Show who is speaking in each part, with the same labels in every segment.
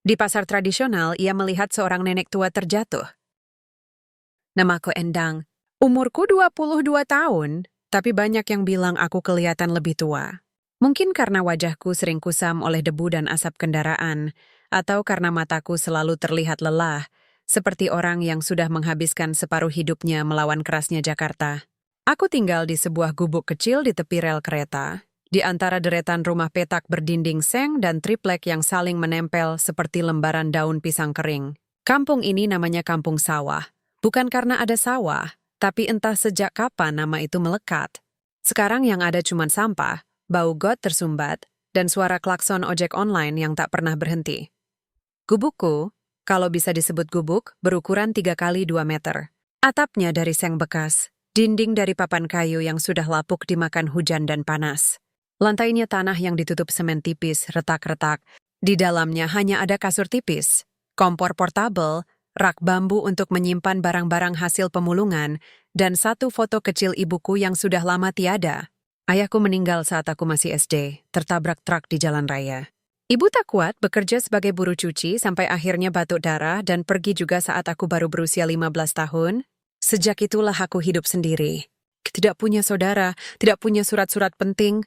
Speaker 1: Di pasar tradisional, ia melihat seorang nenek tua terjatuh. Namaku Endang. Umurku 22 tahun, tapi banyak yang bilang aku kelihatan lebih tua. Mungkin karena wajahku sering kusam oleh debu dan asap kendaraan, atau karena mataku selalu terlihat lelah, seperti orang yang sudah menghabiskan separuh hidupnya melawan kerasnya Jakarta. Aku tinggal di sebuah gubuk kecil di tepi rel kereta, di antara deretan rumah petak berdinding seng dan triplek yang saling menempel seperti lembaran daun pisang kering. Kampung ini namanya Kampung Sawah. Bukan karena ada sawah, tapi entah sejak kapan nama itu melekat. Sekarang yang ada cuma sampah, bau got tersumbat, dan suara klakson ojek online yang tak pernah berhenti. Gubukku, kalau bisa disebut gubuk, berukuran 3 kali 2 meter. Atapnya dari seng bekas, dinding dari papan kayu yang sudah lapuk dimakan hujan dan panas. Lantainya tanah yang ditutup semen tipis, retak-retak. Di dalamnya hanya ada kasur tipis, kompor portabel, rak bambu untuk menyimpan barang-barang hasil pemulungan, dan satu foto kecil ibuku yang sudah lama tiada. Ayahku meninggal saat aku masih SD, tertabrak truk di jalan raya. Ibu tak kuat bekerja sebagai buruh cuci sampai akhirnya batuk darah dan pergi juga saat aku baru berusia 15 tahun. Sejak itulah aku hidup sendiri. Tidak punya saudara, tidak punya surat-surat penting,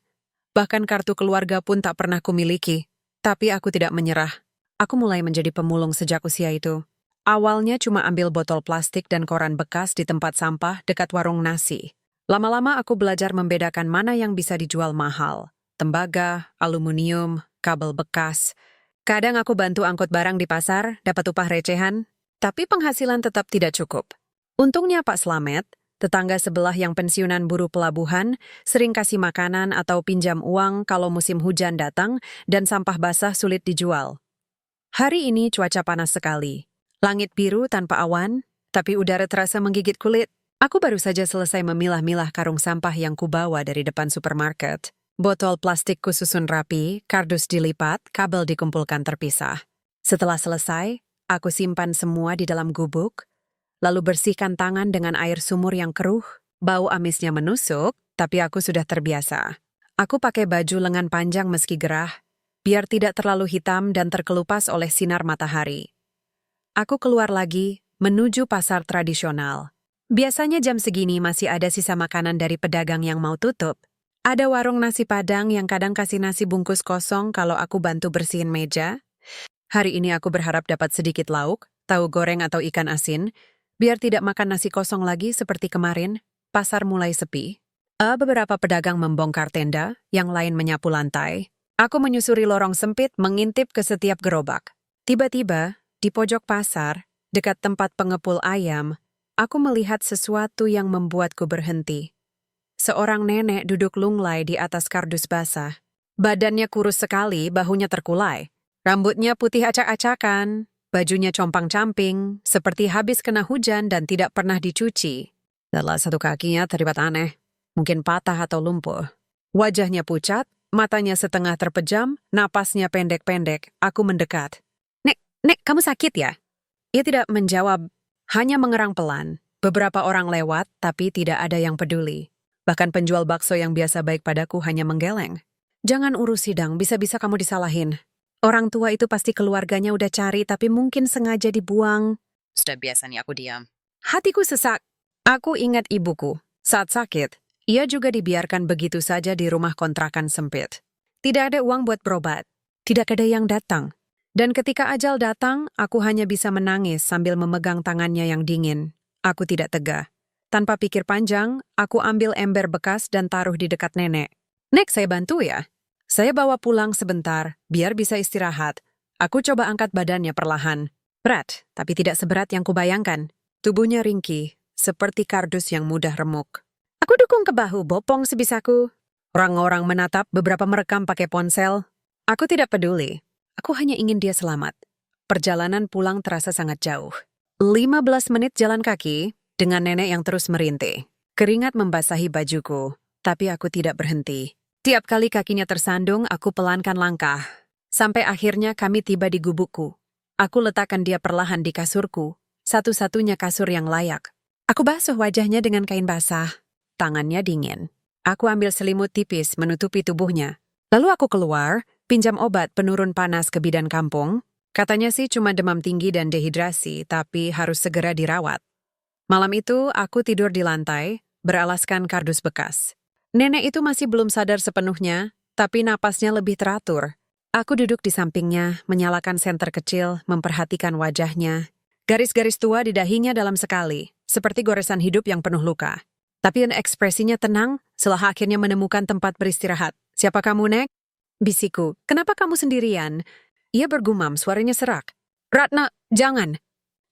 Speaker 1: bahkan kartu keluarga pun tak pernah kumiliki. Tapi aku tidak menyerah. Aku mulai menjadi pemulung sejak usia itu. Awalnya cuma ambil botol plastik dan koran bekas di tempat sampah dekat warung nasi. Lama-lama aku belajar membedakan mana yang bisa dijual mahal. Tembaga, aluminium, kabel bekas. Kadang aku bantu angkut barang di pasar, dapat upah recehan, tapi penghasilan tetap tidak cukup. Untungnya Pak Slamet, tetangga sebelah yang pensiunan buruh pelabuhan, sering kasih makanan atau pinjam uang kalau musim hujan datang dan sampah basah sulit dijual. Hari ini cuaca panas sekali. Langit biru tanpa awan, tapi udara terasa menggigit kulit. Aku baru saja selesai memilah-milah karung sampah yang kubawa dari depan supermarket. Botol plastik kususun rapi, kardus dilipat, kabel dikumpulkan terpisah. Setelah selesai, aku simpan semua di dalam gubuk, lalu bersihkan tangan dengan air sumur yang keruh. Bau amisnya menusuk, tapi aku sudah terbiasa. Aku pakai baju lengan panjang meski gerah, biar tidak terlalu hitam dan terkelupas oleh sinar matahari. Aku keluar lagi, menuju pasar tradisional. Biasanya jam segini masih ada sisa makanan dari pedagang yang mau tutup. Ada warung nasi Padang yang kadang kasih nasi bungkus kosong kalau aku bantu bersihin meja. Hari ini aku berharap dapat sedikit lauk, tahu goreng atau ikan asin, biar tidak makan nasi kosong lagi seperti kemarin. Pasar mulai sepi. Beberapa pedagang membongkar tenda, yang lain menyapu lantai. Aku menyusuri lorong sempit mengintip ke setiap gerobak. Tiba-tiba, di pojok pasar, dekat tempat pengepul ayam, aku melihat sesuatu yang membuatku berhenti. Seorang nenek duduk lunglai di atas kardus basah. Badannya kurus sekali, bahunya terkulai. Rambutnya putih acak-acakan, bajunya compang-camping, seperti habis kena hujan dan tidak pernah dicuci. Salah satu kakinya terlihat aneh, mungkin patah atau lumpuh. Wajahnya pucat, matanya setengah terpejam, napasnya pendek-pendek. Aku mendekat. Nek, kamu sakit ya? Ia tidak menjawab, hanya mengerang pelan. Beberapa orang lewat, tapi tidak ada yang peduli. Bahkan penjual bakso yang biasa baik padaku hanya menggeleng. Jangan urus sidang, bisa-bisa kamu disalahin. Orang tua itu pasti keluarganya udah cari, tapi mungkin sengaja dibuang.
Speaker 2: Sudah biasa nih aku diam.
Speaker 1: Hatiku sesak. Aku ingat ibuku. Saat sakit, ia juga dibiarkan begitu saja di rumah kontrakan sempit. Tidak ada uang buat berobat. Tidak ada yang datang. Dan ketika ajal datang, aku hanya bisa menangis sambil memegang tangannya yang dingin. Aku tidak tega. Tanpa pikir panjang, aku ambil ember bekas dan taruh di dekat nenek. Nek, saya bantu ya? Saya bawa pulang sebentar, biar bisa istirahat. Aku coba angkat badannya perlahan. Berat, tapi tidak seberat yang kubayangkan. Tubuhnya ringkih, seperti kardus yang mudah remuk. Aku dukung ke bahu, bopong sebisaku. Orang-orang menatap, beberapa merekam pakai ponsel. Aku tidak peduli. Aku hanya ingin dia selamat. Perjalanan pulang terasa sangat jauh. 15 menit jalan kaki, dengan nenek yang terus merintih. Keringat membasahi bajuku, tapi aku tidak berhenti. Tiap kali kakinya tersandung, aku pelankan langkah. Sampai akhirnya kami tiba di gubukku. Aku letakkan dia perlahan di kasurku, satu-satunya kasur yang layak. Aku basuh wajahnya dengan kain basah. Tangannya dingin. Aku ambil selimut tipis menutupi tubuhnya. Lalu aku keluar, pinjam obat penurun panas ke bidan kampung. Katanya sih cuma demam tinggi dan dehidrasi, tapi harus segera dirawat. Malam itu, aku tidur di lantai, beralaskan kardus bekas. Nenek itu masih belum sadar sepenuhnya, tapi napasnya lebih teratur. Aku duduk di sampingnya, menyalakan senter kecil, memperhatikan wajahnya. Garis-garis tua di dahinya dalam sekali, seperti goresan hidup yang penuh luka. Tapi ekspresinya tenang setelah akhirnya menemukan tempat beristirahat. Siapa kamu, Nek? Bisiku, kenapa kamu sendirian? Ia bergumam, suaranya serak. Ratna, jangan.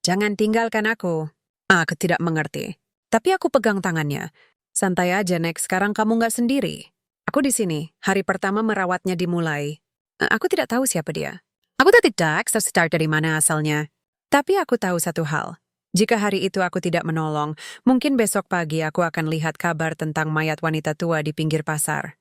Speaker 1: Jangan tinggalkan aku. Aku tidak mengerti. Tapi aku pegang tangannya. Santai aja, Nek, sekarang kamu nggak sendiri. Aku di sini, hari pertama merawatnya dimulai. Aku tidak tahu siapa dia. Aku tidak tahu dari mana asalnya. Tapi aku tahu satu hal. Jika hari itu aku tidak menolong, mungkin besok pagi aku akan lihat kabar tentang mayat wanita tua di pinggir pasar.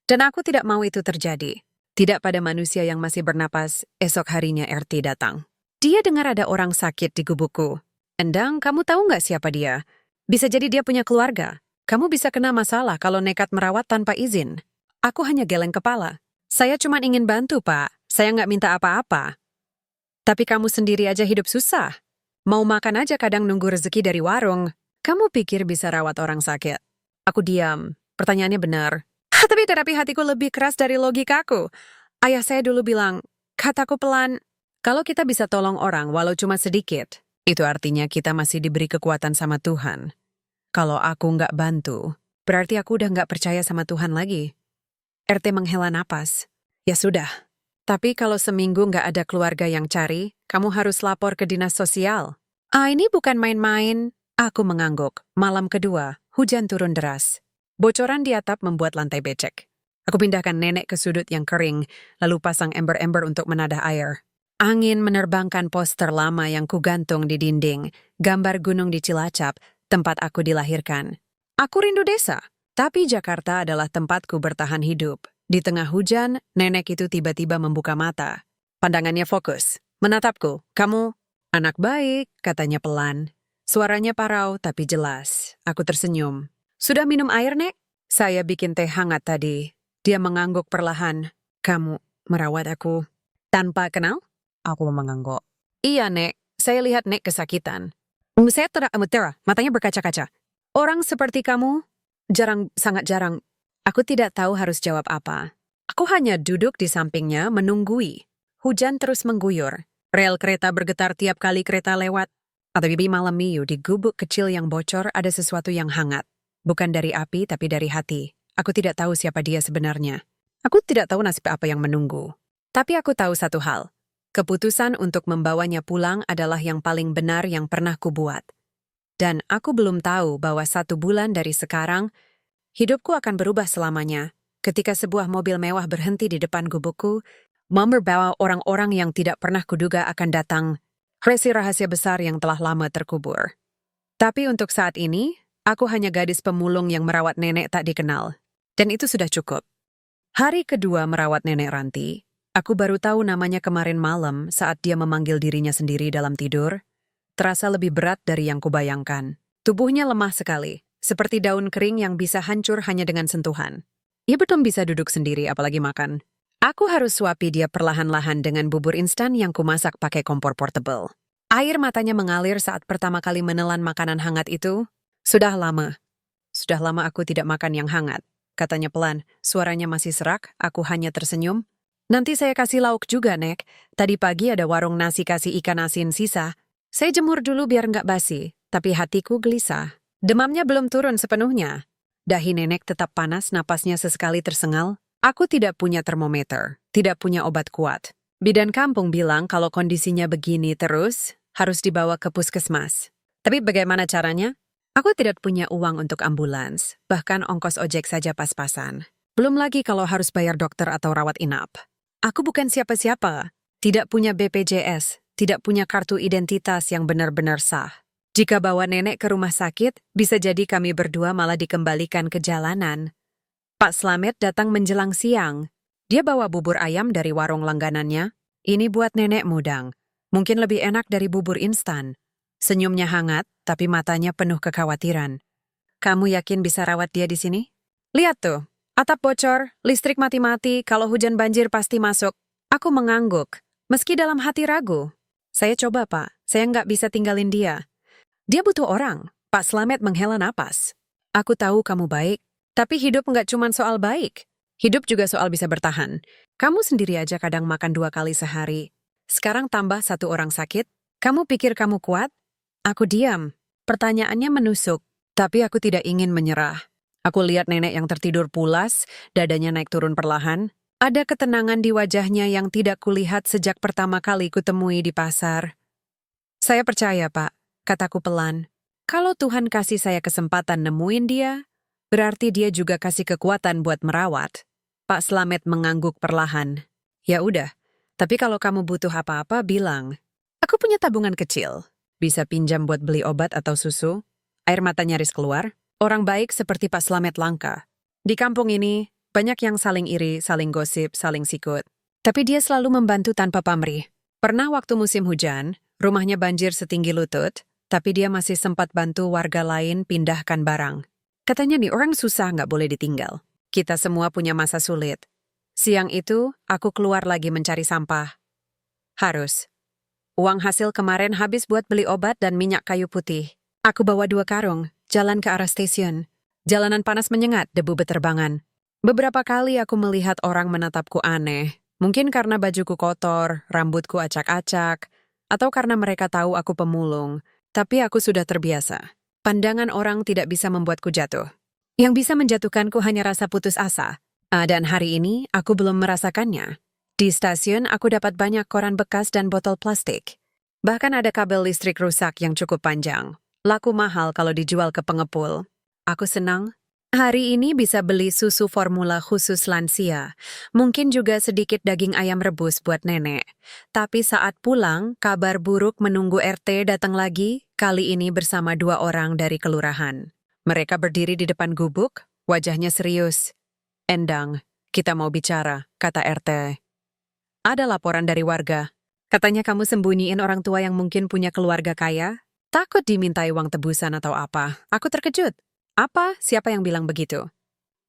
Speaker 1: Dan aku tidak mau itu terjadi. Tidak pada manusia yang masih bernapas, esok harinya RT datang. Dia dengar ada orang sakit di gubukku. Endang, kamu tahu nggak siapa dia? Bisa jadi dia punya keluarga. Kamu bisa kena masalah kalau nekat merawat tanpa izin. Aku hanya geleng kepala. Saya cuma ingin bantu, Pak. Saya nggak minta apa-apa. Tapi kamu sendiri aja hidup susah. Mau makan aja kadang nunggu rezeki dari warung. Kamu pikir bisa rawat orang sakit? Aku diam. Pertanyaannya benar. Tapi terapi hatiku lebih keras dari logikaku. Ayah saya dulu bilang, kataku pelan, kalau kita bisa tolong orang walau cuma sedikit, itu artinya kita masih diberi kekuatan sama Tuhan. Kalau aku nggak bantu, berarti aku udah nggak percaya sama Tuhan lagi. RT menghela napas. Ya sudah. Tapi kalau seminggu nggak ada keluarga yang cari, kamu harus lapor ke dinas sosial. Ini bukan main-main. Aku mengangguk. Malam kedua, hujan turun deras. Bocoran di atap membuat lantai becek. Aku pindahkan nenek ke sudut yang kering, lalu pasang ember-ember untuk menadah air. Angin menerbangkan poster lama yang kugantung di dinding, gambar gunung di Cilacap, tempat aku dilahirkan. Aku rindu desa, tapi Jakarta adalah tempatku bertahan hidup. Di tengah hujan, nenek itu tiba-tiba membuka mata. Pandangannya fokus, menatapku. Kamu, anak baik, katanya pelan. Suaranya parau tapi jelas. Aku tersenyum. Sudah minum air, Nek? Saya bikin teh hangat tadi. Dia mengangguk perlahan. Kamu merawat aku tanpa kenal? Aku mengangguk. Iya, Nek. Saya lihat Nek kesakitan. Saya tidak amutera, matanya berkaca-kaca. Orang seperti kamu, sangat jarang. Aku tidak tahu harus jawab apa. Aku hanya duduk di sampingnya menunggui. Hujan terus mengguyur. Rel kereta bergetar tiap kali kereta lewat. Atau bibi malam Minggu di gubuk kecil yang bocor ada sesuatu yang hangat. Bukan dari api, tapi dari hati. Aku tidak tahu siapa dia sebenarnya. Aku tidak tahu nasib apa yang menunggu. Tapi aku tahu satu hal. Keputusan untuk membawanya pulang adalah yang paling benar yang pernah kubuat. Dan aku belum tahu bahwa 1 bulan dari sekarang, hidupku akan berubah selamanya. Ketika sebuah mobil mewah berhenti di depan gubukku, membawa orang-orang yang tidak pernah kuduga akan datang. Rahasia besar yang telah lama terkubur. Tapi untuk saat ini, aku hanya gadis pemulung yang merawat nenek tak dikenal. Dan itu sudah cukup. Hari kedua merawat nenek Ranti, aku baru tahu namanya kemarin malam saat dia memanggil dirinya sendiri dalam tidur. Terasa lebih berat dari yang kubayangkan. Tubuhnya lemah sekali, seperti daun kering yang bisa hancur hanya dengan sentuhan. Ia belum bisa duduk sendiri apalagi makan. Aku harus suapi dia perlahan-lahan dengan bubur instan yang kumasak pakai kompor portable. Air matanya mengalir saat pertama kali menelan makanan hangat itu. Sudah lama aku tidak makan yang hangat. Katanya pelan, suaranya masih serak, aku hanya tersenyum. Nanti saya kasih lauk juga, Nek. Tadi pagi ada warung nasi kasih ikan asin sisa. Saya jemur dulu biar nggak basi, tapi hatiku gelisah. Demamnya belum turun sepenuhnya. Dahi nenek tetap panas, napasnya sesekali tersengal. Aku tidak punya termometer, tidak punya obat kuat. Bidan kampung bilang kalau kondisinya begini terus, harus dibawa ke puskesmas. Tapi bagaimana caranya? Aku tidak punya uang untuk ambulans, bahkan ongkos ojek saja pas-pasan. Belum lagi kalau harus bayar dokter atau rawat inap. Aku bukan siapa-siapa, tidak punya BPJS, tidak punya kartu identitas yang benar-benar sah. Jika bawa nenek ke rumah sakit, bisa jadi kami berdua malah dikembalikan ke jalanan. Pak Slamet datang menjelang siang. Dia bawa bubur ayam dari warung langganannya. Ini buat nenek Mudang. Mungkin lebih enak dari bubur instan. Senyumnya hangat, tapi matanya penuh kekhawatiran. Kamu yakin bisa rawat dia di sini? Lihat tuh, atap bocor, listrik mati-mati, kalau hujan banjir pasti masuk. Aku mengangguk. Meski dalam hati ragu, saya coba, Pak. Saya nggak bisa tinggalin dia. Dia butuh orang. Pak Slamet menghela napas. Aku tahu kamu baik, tapi hidup nggak cuma soal baik. Hidup juga soal bisa bertahan. Kamu sendiri aja kadang makan 2 kali sehari. Sekarang tambah 1 orang sakit. Kamu pikir kamu kuat? Aku diam. Pertanyaannya menusuk, tapi aku tidak ingin menyerah. Aku lihat nenek yang tertidur pulas, dadanya naik turun perlahan. Ada ketenangan di wajahnya yang tidak kulihat sejak pertama kali kutemui di pasar. Saya percaya, Pak, kataku pelan. Kalau Tuhan kasih saya kesempatan nemuin dia, berarti dia juga kasih kekuatan buat merawat. Pak Slamet mengangguk perlahan. Ya udah, tapi kalau kamu butuh apa-apa, bilang. Aku punya tabungan kecil. Bisa pinjam buat beli obat atau susu. Air mata nyaris keluar. Orang baik seperti Pak Slamet langka. Di kampung ini, banyak yang saling iri, saling gosip, saling sikut. Tapi dia selalu membantu tanpa pamrih. Pernah waktu musim hujan, rumahnya banjir setinggi lutut, tapi dia masih sempat bantu warga lain pindahkan barang. Katanya nih orang susah nggak boleh ditinggal. Kita semua punya masa sulit. Siang itu, aku keluar lagi mencari sampah. Harus. Uang hasil kemarin habis buat beli obat dan minyak kayu putih. Aku bawa 2 karung, jalan ke arah stasiun. Jalanan panas menyengat, debu beterbangan. Beberapa kali aku melihat orang menatapku aneh. Mungkin karena bajuku kotor, rambutku acak-acak, atau karena mereka tahu aku pemulung. Tapi aku sudah terbiasa. Pandangan orang tidak bisa membuatku jatuh. Yang bisa menjatuhkanku hanya rasa putus asa. Dan hari ini aku belum merasakannya. Di stasiun aku dapat banyak koran bekas dan botol plastik. Bahkan ada kabel listrik rusak yang cukup panjang. Laku mahal kalau dijual ke pengepul. Aku senang. Hari ini bisa beli susu formula khusus lansia. Mungkin juga sedikit daging ayam rebus buat nenek. Tapi saat pulang, kabar buruk menunggu RT datang lagi, kali ini bersama 2 orang dari kelurahan. Mereka berdiri di depan gubuk, wajahnya serius. Endang, kita mau bicara, kata RT. Ada laporan dari warga. Katanya kamu sembunyiin orang tua yang mungkin punya keluarga kaya? Takut dimintai uang tebusan atau apa? Aku terkejut. Apa? Siapa yang bilang begitu?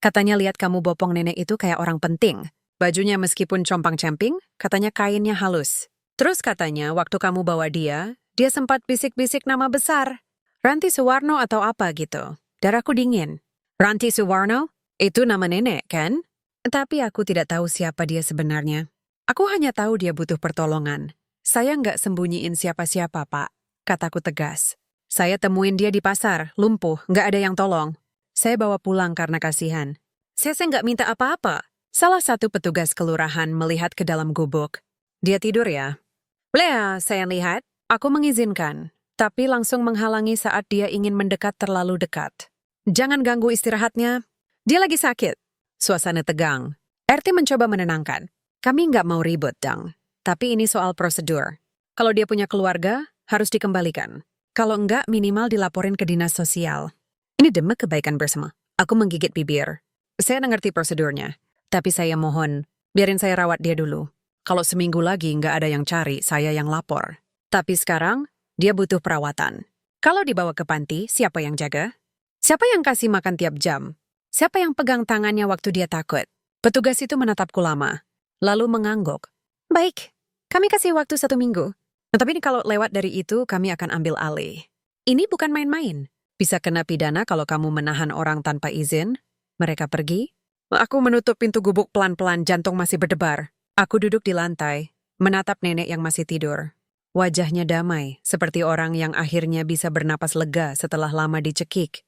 Speaker 1: Katanya lihat kamu bopong nenek itu kayak orang penting. Bajunya meskipun compang-camping, katanya kainnya halus. Terus katanya waktu kamu bawa dia sempat bisik-bisik nama besar. Ranti Suwarno atau apa gitu. Darahku dingin. Ranti Suwarno? Itu nama nenek, kan? Tapi aku tidak tahu siapa dia sebenarnya. Aku hanya tahu dia butuh pertolongan. Saya nggak sembunyiin siapa-siapa, Pak. Kataku tegas. Saya temuin dia di pasar, lumpuh, nggak ada yang tolong. Saya bawa pulang karena kasihan. Saya nggak minta apa-apa. Salah satu petugas kelurahan melihat ke dalam gubuk. Dia tidur ya? Lea, saya lihat. Aku mengizinkan, tapi langsung menghalangi saat dia ingin mendekat terlalu dekat. Jangan ganggu istirahatnya. Dia lagi sakit. Suasana tegang. RT mencoba menenangkan. Kami nggak mau ribut, Dang. Tapi ini soal prosedur. Kalau dia punya keluarga, harus dikembalikan. Kalau enggak, minimal dilaporin ke dinas sosial. Ini demi kebaikan bersama. Aku menggigit bibir. Saya ngerti prosedurnya. Tapi saya mohon, biarin saya rawat dia dulu. Kalau seminggu lagi nggak ada yang cari, saya yang lapor. Tapi sekarang, dia butuh perawatan. Kalau dibawa ke panti, siapa yang jaga? Siapa yang kasih makan tiap jam? Siapa yang pegang tangannya waktu dia takut? Petugas itu menatapku lama, lalu mengangguk. Baik, kami kasih waktu 1 minggu. Tapi ini kalau lewat dari itu, kami akan ambil alih. Ini bukan main-main. Bisa kena pidana kalau kamu menahan orang tanpa izin. Mereka pergi. Aku menutup pintu gubuk pelan-pelan, jantung masih berdebar. Aku duduk di lantai, menatap nenek yang masih tidur. Wajahnya damai, seperti orang yang akhirnya bisa bernapas lega setelah lama dicekik.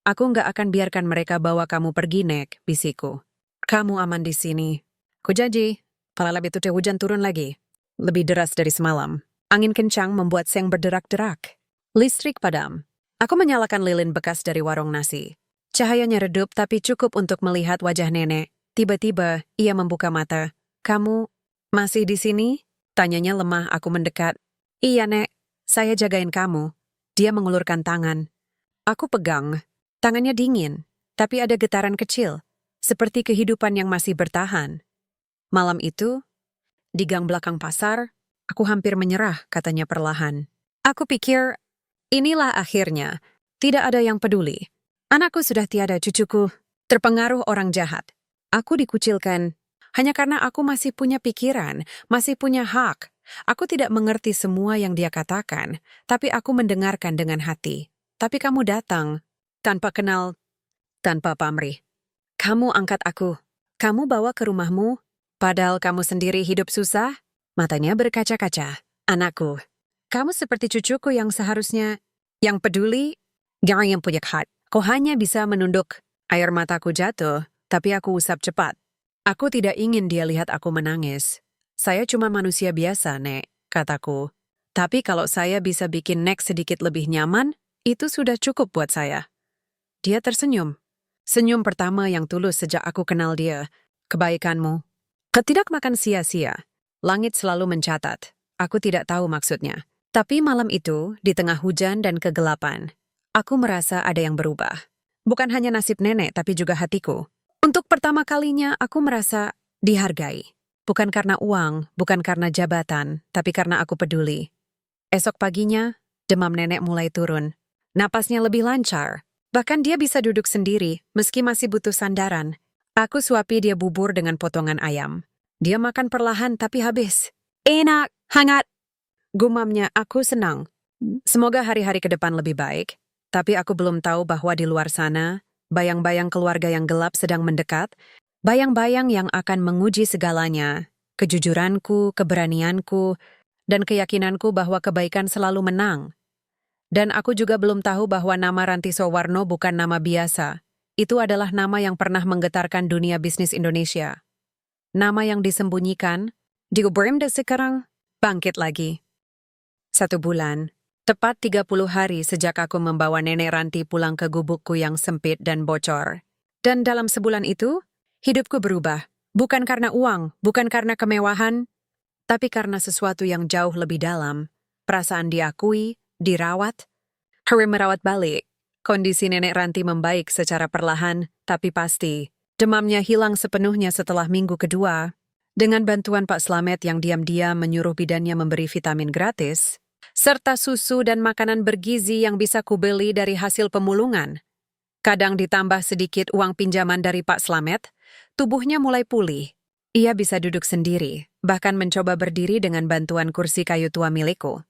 Speaker 1: Aku nggak akan biarkan mereka bawa kamu pergi, Nek, bisikku. Kamu aman di sini. Ku janji. Kalau itu hujan turun lagi. Lebih deras dari semalam. Angin kencang membuat seng berderak-derak. Listrik padam. Aku menyalakan lilin bekas dari warung nasi. Cahayanya redup tapi cukup untuk melihat wajah nenek. Tiba-tiba, ia membuka mata. Kamu masih di sini? Tanyanya lemah, aku mendekat. Iya, Nek. Saya jagain kamu. Dia mengulurkan tangan. Aku pegang. Tangannya dingin, tapi ada getaran kecil. Seperti kehidupan yang masih bertahan. Malam itu, di gang belakang pasar, aku hampir menyerah, katanya perlahan. Aku pikir, inilah akhirnya. Tidak ada yang peduli. Anakku sudah tiada, cucuku. Terpengaruh orang jahat. Aku dikucilkan. Hanya karena aku masih punya pikiran, masih punya hak. Aku tidak mengerti semua yang dia katakan, tapi aku mendengarkan dengan hati. Tapi kamu datang, tanpa kenal, tanpa pamrih. Kamu angkat aku. Kamu bawa ke rumahmu, padahal kamu sendiri hidup susah. Matanya berkaca-kaca. Anakku, kamu seperti cucuku yang seharusnya, yang peduli, yang punya hati. Kau hanya bisa menunduk. Air mataku jatuh, tapi aku usap cepat. Aku tidak ingin dia lihat aku menangis. Saya cuma manusia biasa, Nek, kataku. Tapi kalau saya bisa bikin Nek sedikit lebih nyaman, itu sudah cukup buat saya. Dia tersenyum. Senyum pertama yang tulus sejak aku kenal dia. Kebaikanmu. Ketidak makan sia-sia. Langit selalu mencatat. Aku tidak tahu maksudnya. Tapi malam itu, di tengah hujan dan kegelapan, aku merasa ada yang berubah. Bukan hanya nasib nenek, tapi juga hatiku. Untuk pertama kalinya, aku merasa dihargai. Bukan karena uang, bukan karena jabatan, tapi karena aku peduli. Esok paginya, demam nenek mulai turun. Napasnya lebih lancar. Bahkan dia bisa duduk sendiri, meski masih butuh sandaran. Aku suapi dia bubur dengan potongan ayam. Dia makan perlahan tapi habis. Enak, hangat. Gumamnya, aku senang. Semoga hari-hari ke depan lebih baik. Tapi aku belum tahu bahwa di luar sana, bayang-bayang keluarga yang gelap sedang mendekat, bayang-bayang yang akan menguji segalanya, kejujuranku, keberanianku, dan keyakinanku bahwa kebaikan selalu menang. Dan aku juga belum tahu bahwa nama Ranti Soewarno bukan nama biasa. Itu adalah nama yang pernah menggetarkan dunia bisnis Indonesia. Nama yang disembunyikan, diubrimda sekarang, bangkit lagi. 1 bulan. Tepat 30 hari sejak aku membawa Nenek Ranti pulang ke gubukku yang sempit dan bocor. Dan dalam sebulan itu, hidupku berubah. Bukan karena uang, bukan karena kemewahan, tapi karena sesuatu yang jauh lebih dalam. Perasaan diakui, dirawat, merawat balik. Kondisi Nenek Ranti membaik secara perlahan, tapi pasti. Demamnya hilang sepenuhnya setelah minggu kedua. Dengan bantuan Pak Slamet yang diam-diam menyuruh bidannya memberi vitamin gratis, serta susu dan makanan bergizi yang bisa kubeli dari hasil pemulungan. Kadang ditambah sedikit uang pinjaman dari Pak Slamet, tubuhnya mulai pulih. Ia bisa duduk sendiri, bahkan mencoba berdiri dengan bantuan kursi kayu tua milikku.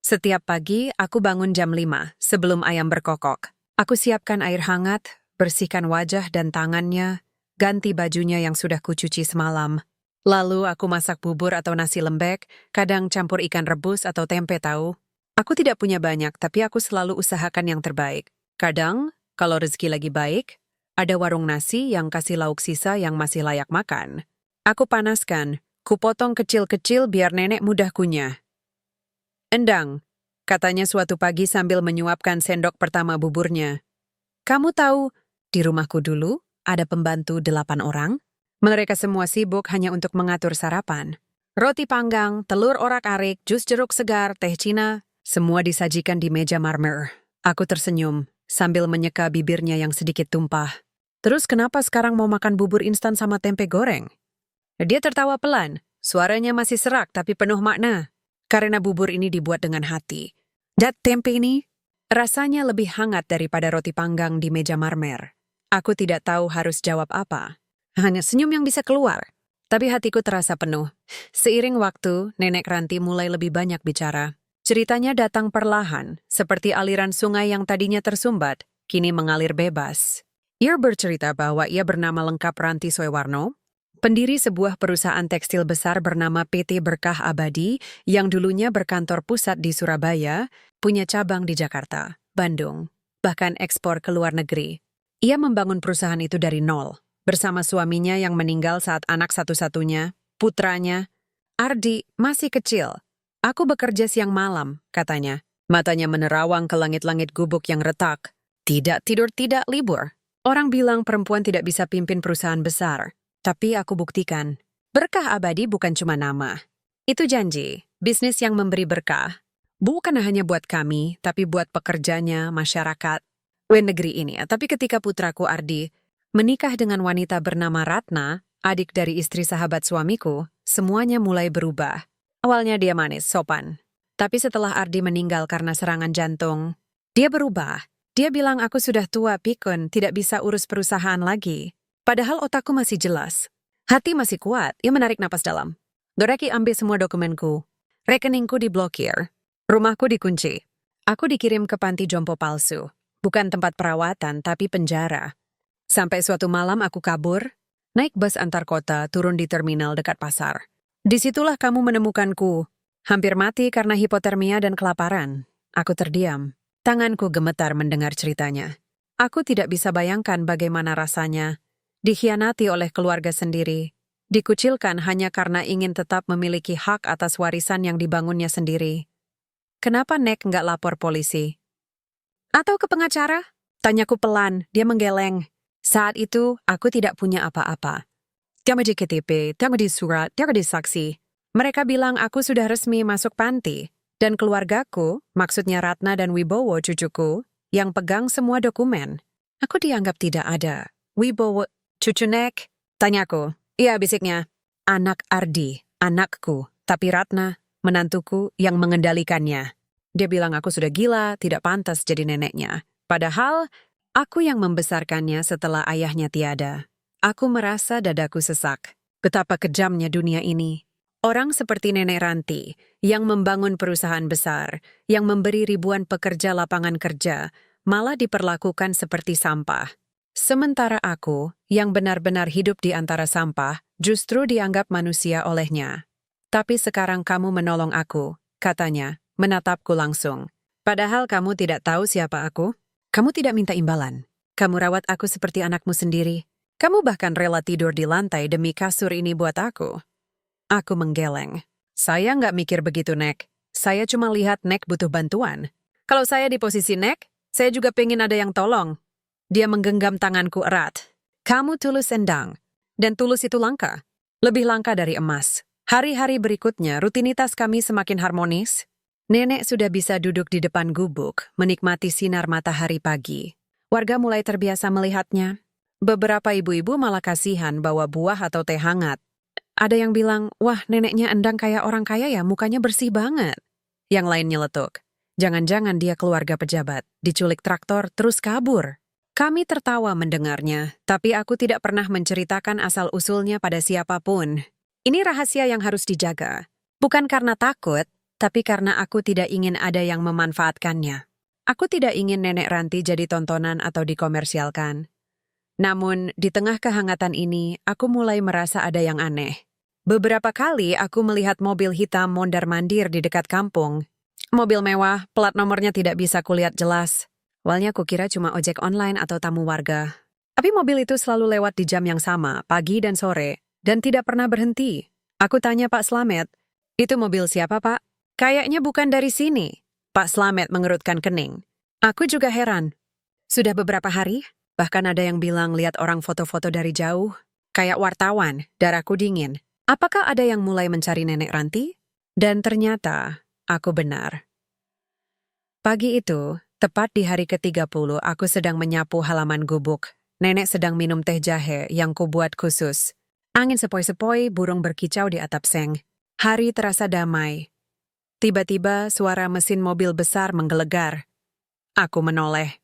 Speaker 1: Setiap pagi, aku bangun jam 5 sebelum ayam berkokok. Aku siapkan air hangat, bersihkan wajah dan tangannya, ganti bajunya yang sudah kucuci semalam. Lalu aku masak bubur atau nasi lembek, kadang campur ikan rebus atau tempe tahu. Aku tidak punya banyak, tapi aku selalu usahakan yang terbaik. Kadang, kalau rezeki lagi baik, ada warung nasi yang kasih lauk sisa yang masih layak makan. Aku panaskan, kupotong kecil-kecil biar nenek mudah kunyah. Endang, katanya suatu pagi sambil menyuapkan sendok pertama buburnya. Kamu tahu, di rumahku dulu ada pembantu 8 orang. Mereka semua sibuk hanya untuk mengatur sarapan. Roti panggang, telur orak-arik, jus jeruk segar, teh Cina, semua disajikan di meja marmer. Aku tersenyum, sambil menyeka bibirnya yang sedikit tumpah. Terus kenapa sekarang mau makan bubur instan sama tempe goreng? Dia tertawa pelan, suaranya masih serak tapi penuh makna. Karena bubur ini dibuat dengan hati. Dan tempe ini, rasanya lebih hangat daripada roti panggang di meja marmer. Aku tidak tahu harus jawab apa. Hanya senyum yang bisa keluar. Tapi hatiku terasa penuh. Seiring waktu, Nenek Ranti mulai lebih banyak bicara. Ceritanya datang perlahan, seperti aliran sungai yang tadinya tersumbat, kini mengalir bebas. Ia bercerita bahwa ia bernama lengkap Ranti Soewarno, pendiri sebuah perusahaan tekstil besar bernama PT Berkah Abadi yang dulunya berkantor pusat di Surabaya, punya cabang di Jakarta, Bandung, bahkan ekspor ke luar negeri. Ia membangun perusahaan itu dari nol. Bersama suaminya yang meninggal saat anak satu-satunya, putranya, Ardi, masih kecil. Aku bekerja siang malam, katanya. Matanya menerawang ke langit-langit gubuk yang retak. Tidak tidur, tidak libur. Orang bilang perempuan tidak bisa pimpin perusahaan besar. Tapi aku buktikan. Berkah Abadi bukan cuma nama. Itu janji, bisnis yang memberi berkah. Bukan hanya buat kami, tapi buat pekerjanya, masyarakat, negeri ini. Tapi ketika putraku Ardi menikah dengan wanita bernama Ratna, adik dari istri sahabat suamiku, semuanya mulai berubah. Awalnya dia manis, sopan. Tapi setelah Ardi meninggal karena serangan jantung, dia berubah. Dia bilang aku sudah tua, pikun, tidak bisa urus perusahaan lagi. Padahal otakku masih jelas. Hati masih kuat, ia menarik napas dalam. Doraki ambil semua dokumenku. Rekeningku diblokir. Rumahku dikunci. Aku dikirim ke panti jompo palsu. Bukan tempat perawatan, tapi penjara. Sampai suatu malam aku kabur, naik bus antar kota, turun di terminal dekat pasar. Disitulah kamu menemukanku. Hampir mati karena hipotermia dan kelaparan. Aku terdiam. Tanganku gemetar mendengar ceritanya. Aku tidak bisa bayangkan bagaimana rasanya. Dikhianati oleh keluarga sendiri. Dikucilkan hanya karena ingin tetap memiliki hak atas warisan yang dibangunnya sendiri. Kenapa Nek nggak lapor polisi? Atau ke pengacara? Tanyaku pelan, dia menggeleng. Saat itu, aku tidak punya apa-apa. Tiada di KTP, tiada di surat, tiada di saksi. Mereka bilang aku sudah resmi masuk panti. Dan keluargaku, maksudnya Ratna dan Wibowo cucuku, yang pegang semua dokumen. Aku dianggap tidak ada. Wibowo, cucu Nek? Tanyaku. Iya, bisiknya. Anak Ardi, anakku. Tapi Ratna, menantuku yang mengendalikannya. Dia bilang aku sudah gila, tidak pantas jadi neneknya. Padahal, aku yang membesarkannya setelah ayahnya tiada. Aku merasa dadaku sesak. Betapa kejamnya dunia ini. Orang seperti Nenek Ranti, yang membangun perusahaan besar, yang memberi ribuan pekerja lapangan kerja, malah diperlakukan seperti sampah. Sementara aku, yang benar-benar hidup di antara sampah, justru dianggap manusia olehnya. Tapi sekarang kamu menolong aku, katanya, menatapku langsung. Padahal kamu tidak tahu siapa aku. Kamu tidak minta imbalan. Kamu rawat aku seperti anakmu sendiri. Kamu bahkan rela tidur di lantai demi kasur ini buat aku. Aku menggeleng. Saya nggak mikir begitu, Nek. Saya cuma lihat Nek butuh bantuan. Kalau saya di posisi Nek, saya juga pengen ada yang tolong. Dia menggenggam tanganku erat. Kamu tulus, Endang. Dan tulus itu langka. Lebih langka dari emas. Hari-hari berikutnya, rutinitas kami semakin harmonis. Nenek sudah bisa duduk di depan gubuk, menikmati sinar matahari pagi. Warga mulai terbiasa melihatnya. Beberapa ibu-ibu malah kasihan bawa buah atau teh hangat. Ada yang bilang, wah neneknya Endang kayak orang kaya ya, mukanya bersih banget. Yang lain nyeletuk. Jangan-jangan dia keluarga pejabat, diculik traktor, terus kabur. Kami tertawa mendengarnya, tapi aku tidak pernah menceritakan asal-usulnya pada siapapun. Ini rahasia yang harus dijaga. Bukan karena takut, tapi karena aku tidak ingin ada yang memanfaatkannya. Aku tidak ingin Nenek Ranti jadi tontonan atau dikomersialkan. Namun, di tengah kehangatan ini, aku mulai merasa ada yang aneh. Beberapa kali aku melihat mobil hitam mondar-mandir di dekat kampung. Mobil mewah, plat nomornya tidak bisa kulihat jelas. Awalnya kukira cuma ojek online atau tamu warga. Tapi mobil itu selalu lewat di jam yang sama, pagi dan sore, dan tidak pernah berhenti. Aku tanya Pak Slamet, itu mobil siapa, Pak? Kayaknya bukan dari sini. Pak Slamet mengerutkan kening. Aku juga heran. Sudah beberapa hari, bahkan ada yang bilang lihat orang foto-foto dari jauh. Kayak wartawan, darahku dingin. Apakah ada yang mulai mencari Nenek Ranti? Dan ternyata, aku benar. Pagi itu, tepat di hari ke-30, aku sedang menyapu halaman gubuk. Nenek sedang minum teh jahe yang kubuat khusus. Angin sepoi-sepoi, burung berkicau di atap seng. Hari terasa damai. Tiba-tiba suara mesin mobil besar menggelegar. Aku menoleh.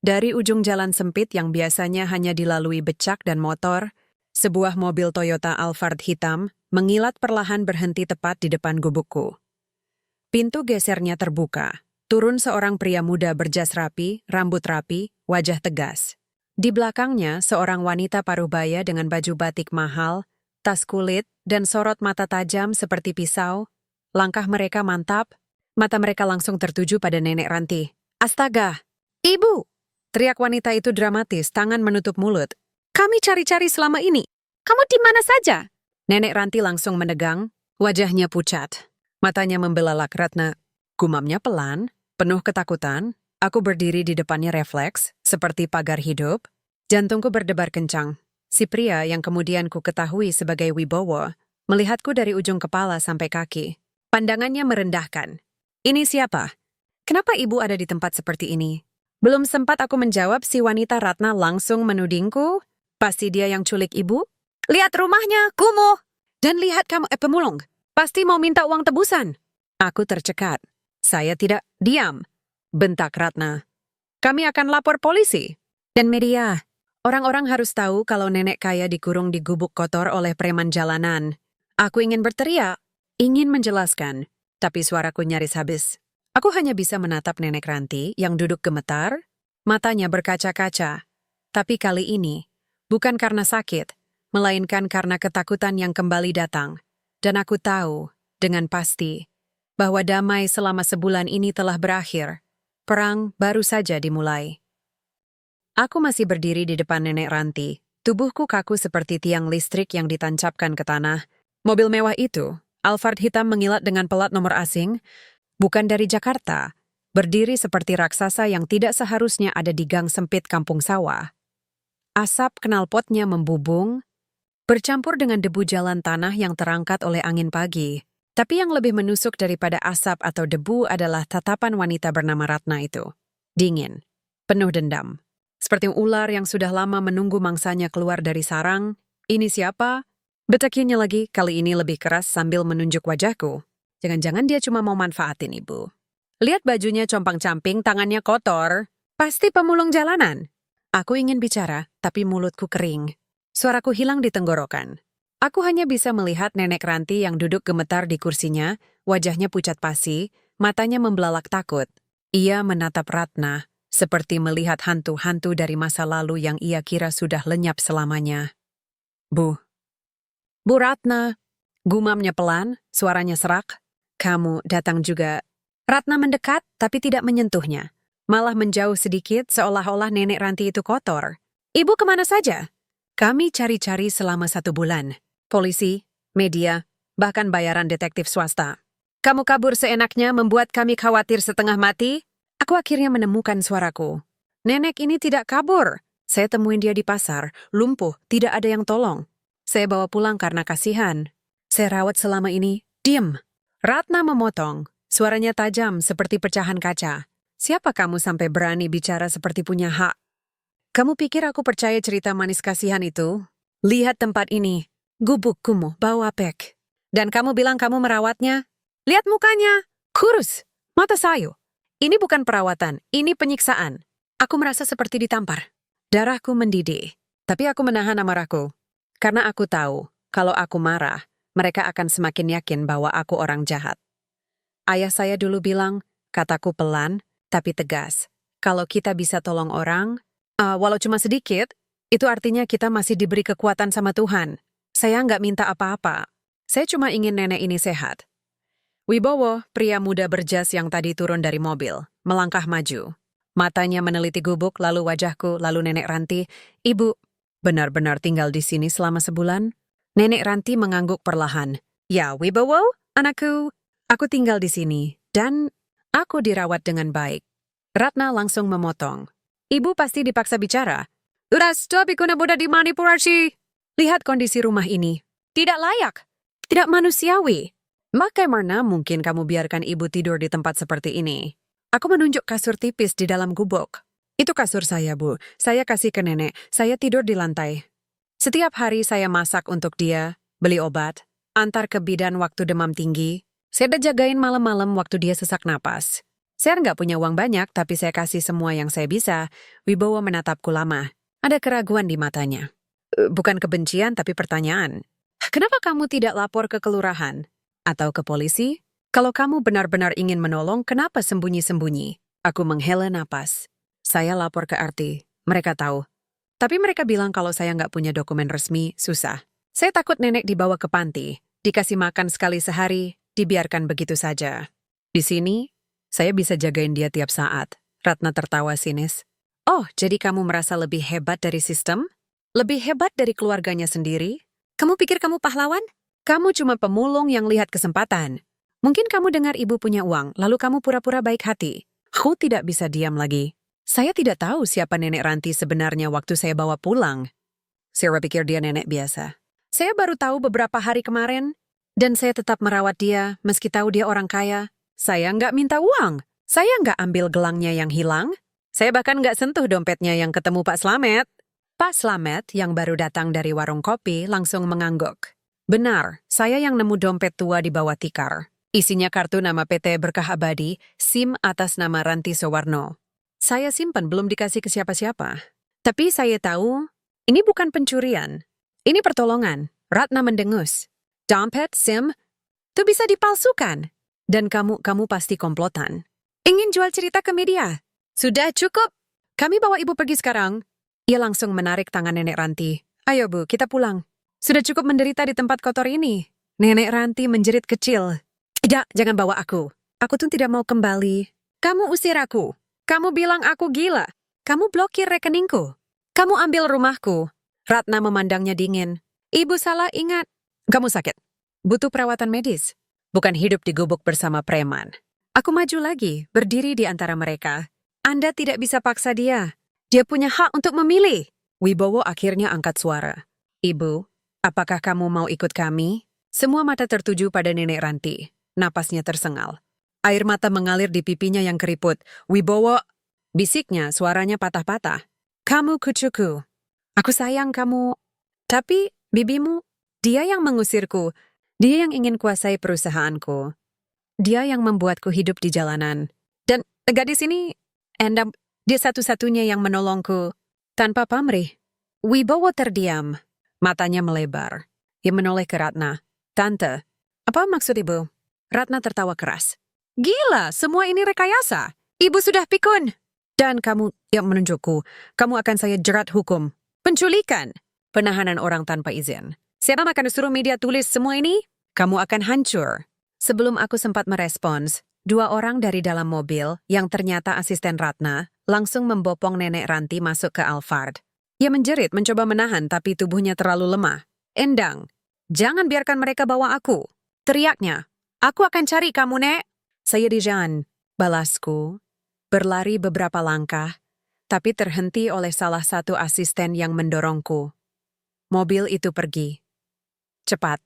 Speaker 1: Dari ujung jalan sempit yang biasanya hanya dilalui becak dan motor, sebuah mobil Toyota Alphard hitam mengilat perlahan berhenti tepat di depan gubukku. Pintu gesernya terbuka. Turun seorang pria muda berjas rapi, rambut rapi, wajah tegas. Di belakangnya seorang wanita parubaya dengan baju batik mahal, tas kulit, dan sorot mata tajam seperti pisau. Langkah mereka mantap, mata mereka langsung tertuju pada Nenek Ranti. Astaga! Ibu! Teriak wanita itu dramatis, tangan menutup mulut. Kami cari-cari selama ini. Kamu di mana saja? Nenek Ranti langsung menegang, wajahnya pucat. Matanya membelalak. Ratna. Gumamnya pelan, penuh ketakutan. Aku berdiri di depannya refleks, seperti pagar hidup. Jantungku berdebar kencang. Si pria yang kemudian ku ketahui sebagai Wibowo, melihatku dari ujung kepala sampai kaki. Pandangannya merendahkan. Ini siapa? Kenapa ibu ada di tempat seperti ini? Belum sempat aku menjawab, si wanita Ratna langsung menudingku. Pasti dia yang culik ibu? Lihat rumahnya, kumuh. Dan lihat kamu pemulung. Pasti mau minta uang tebusan. Aku tercekat. Saya tidak diam. Bentak Ratna. Kami akan lapor polisi. Dan media. Orang-orang harus tahu kalau nenek kaya dikurung di gubuk kotor oleh preman jalanan. Aku ingin berteriak, ingin menjelaskan, tapi suaraku nyaris habis. Aku hanya bisa menatap nenek Ranti yang duduk gemetar, matanya berkaca-kaca. Tapi kali ini, bukan karena sakit, melainkan karena ketakutan yang kembali datang. Dan aku tahu, dengan pasti, bahwa damai selama sebulan ini telah berakhir. Perang baru saja dimulai. Aku masih berdiri di depan nenek Ranti. Tubuhku kaku seperti tiang listrik yang ditancapkan ke tanah. Mobil mewah itu, Alphard hitam mengilat dengan pelat nomor asing, bukan dari Jakarta, berdiri seperti raksasa yang tidak seharusnya ada di gang sempit kampung sawah. Asap knalpotnya membubung, bercampur dengan debu jalan tanah yang terangkat oleh angin pagi. Tapi yang lebih menusuk daripada asap atau debu adalah tatapan wanita bernama Ratna itu. Dingin, penuh dendam. Seperti ular yang sudah lama menunggu mangsanya keluar dari sarang. Ini siapa? Betakinya lagi, kali ini lebih keras sambil menunjuk wajahku. Jangan-jangan dia cuma mau manfaatin ibu. Lihat bajunya compang-camping, tangannya kotor. Pasti pemulung jalanan. Aku ingin bicara, tapi mulutku kering. Suaraku hilang di tenggorokan. Aku hanya bisa melihat nenek Ranti yang duduk gemetar di kursinya, wajahnya pucat pasi, matanya membelalak takut. Ia menatap Ratna, seperti melihat hantu-hantu dari masa lalu yang ia kira sudah lenyap selamanya. Bu Ratna, gumamnya pelan, suaranya serak. Kamu datang juga. Ratna mendekat, tapi tidak menyentuhnya. Malah menjauh sedikit seolah-olah nenek Ranti itu kotor. Ibu kemana saja? Kami cari-cari selama 1 bulan. Polisi, media, bahkan bayaran detektif swasta. Kamu kabur seenaknya membuat kami khawatir setengah mati. Aku akhirnya menemukan suaraku. Nenek ini tidak kabur. Saya temuin dia di pasar, lumpuh, tidak ada yang tolong. Saya bawa pulang karena kasihan. Saya rawat selama ini. Diam. Ratna memotong. Suaranya tajam seperti pecahan kaca. Siapa kamu sampai berani bicara seperti punya hak? Kamu pikir aku percaya cerita manis kasihan itu? Lihat tempat ini. Gubuk kumuh, bawa pek. Dan kamu bilang kamu merawatnya? Lihat mukanya. Kurus. Mata sayu. Ini bukan perawatan, ini penyiksaan. Aku merasa seperti ditampar. Darahku mendidih. Tapi aku menahan amarahku. Karena aku tahu, kalau aku marah, mereka akan semakin yakin bahwa aku orang jahat. Ayah saya dulu bilang, kataku pelan, tapi tegas. Kalau kita bisa tolong orang, walau cuma sedikit, itu artinya kita masih diberi kekuatan sama Tuhan. Saya nggak minta apa-apa. Saya cuma ingin nenek ini sehat. Wibowo, pria muda berjas yang tadi turun dari mobil, melangkah maju. Matanya meneliti gubuk, lalu wajahku, lalu nenek Ranti. Ibu, benar-benar tinggal di sini selama sebulan? Nenek Ranti mengangguk perlahan. Ya, Wibowo, anakku, aku tinggal di sini, dan aku dirawat dengan baik. Ratna langsung memotong. Ibu pasti dipaksa bicara. Udah stop, ikuna muda dimanipulasi. Lihat kondisi rumah ini. Tidak layak. Tidak manusiawi. Bagaimana mungkin kamu biarkan ibu tidur di tempat seperti ini? Aku menunjuk kasur tipis di dalam gubuk. Itu kasur saya, Bu. Saya kasih ke nenek. Saya tidur di lantai. Setiap hari saya masak untuk dia, beli obat, antar ke bidan waktu demam tinggi. Saya jagain malam-malam waktu dia sesak napas. Saya nggak punya uang banyak, tapi saya kasih semua yang saya bisa. Wibowo menatapku lama. Ada keraguan di matanya. Bukan kebencian, tapi pertanyaan. Kenapa kamu tidak lapor ke kelurahan? Atau ke polisi? Kalau kamu benar-benar ingin menolong, kenapa sembunyi-sembunyi? Aku menghela napas. Saya lapor ke RT. Mereka tahu. Tapi mereka bilang kalau saya nggak punya dokumen resmi, susah. Saya takut nenek dibawa ke panti. Dikasih makan sekali sehari, dibiarkan begitu saja. Di sini, saya bisa jagain dia tiap saat. Ratna tertawa sinis. Oh, jadi kamu merasa lebih hebat dari sistem? Lebih hebat dari keluarganya sendiri? Kamu pikir kamu pahlawan? Kamu cuma pemulung yang lihat kesempatan. Mungkin kamu dengar ibu punya uang, lalu kamu pura-pura baik hati. Aku tidak bisa diam lagi. Saya tidak tahu siapa nenek Ranti sebenarnya waktu saya bawa pulang. Saya pikir dia nenek biasa. Saya baru tahu beberapa hari kemarin, dan saya tetap merawat dia meski tahu dia orang kaya. Saya nggak minta uang. Saya nggak ambil gelangnya yang hilang. Saya bahkan nggak sentuh dompetnya yang ketemu Pak Slamet. Pak Slamet yang baru datang dari warung kopi langsung mengangguk. Benar, saya yang nemu dompet tua di bawah tikar. Isinya kartu nama PT Berkah Abadi, SIM atas nama Ranti Soewarno. Saya simpan belum dikasih ke siapa-siapa. Tapi saya tahu Ini bukan pencurian. Ini pertolongan. Ratna mendengus. Dompet, SIM, itu bisa dipalsukan. Dan kamu pasti komplotan. Ingin jual cerita ke media. Sudah cukup. Kami bawa ibu pergi sekarang. Ia langsung menarik tangan Nenek Ranti. Ayo Bu, kita pulang. Sudah cukup menderita di tempat kotor ini. Nenek Ranti menjerit kecil. Tidak, jangan bawa aku. Aku tuh tidak mau kembali. Kamu usir aku. Kamu bilang aku gila. Kamu blokir rekeningku. Kamu ambil rumahku. Ratna memandangnya dingin. Ibu salah ingat. Kamu sakit. Butuh perawatan medis. Bukan hidup di gubuk bersama preman. Aku maju lagi, berdiri di antara mereka. Anda tidak bisa paksa dia. Dia punya hak untuk memilih. Wibowo akhirnya angkat suara. Ibu, apakah kamu mau ikut kami? Semua mata tertuju pada Nenek Ranti. Napasnya tersengal. Air mata mengalir di pipinya yang keriput. Wibowo, bisiknya suaranya patah-patah. Kamu kucuku. Aku sayang kamu. Tapi bibimu, dia yang mengusirku. Dia yang ingin kuasai perusahaanku. Dia yang membuatku hidup di jalanan. Dan gadis ini, dia satu-satunya yang menolongku. Tanpa pamrih. Wibowo terdiam. Matanya melebar. Ia menoleh ke Ratna. Tante, apa maksud ibu? Ratna tertawa keras. Gila, semua ini rekayasa. Ibu sudah pikun. Dan kamu yang menunjukku, kamu akan saya jerat hukum. Penculikan. Penahanan orang tanpa izin. Siapa akan disuruh media tulis semua ini? Kamu akan hancur. Sebelum aku sempat merespons, 2 orang dari dalam mobil, yang ternyata asisten Ratna, langsung membopong Nenek Ranti masuk ke Alphard. Ia menjerit mencoba menahan tapi tubuhnya terlalu lemah. Endang, jangan biarkan mereka bawa aku. Teriaknya, aku akan cari kamu, Nek. Saya di jalan, balasku. Berlari beberapa langkah, tapi terhenti oleh salah satu asisten yang mendorongku. Mobil itu pergi. Cepat,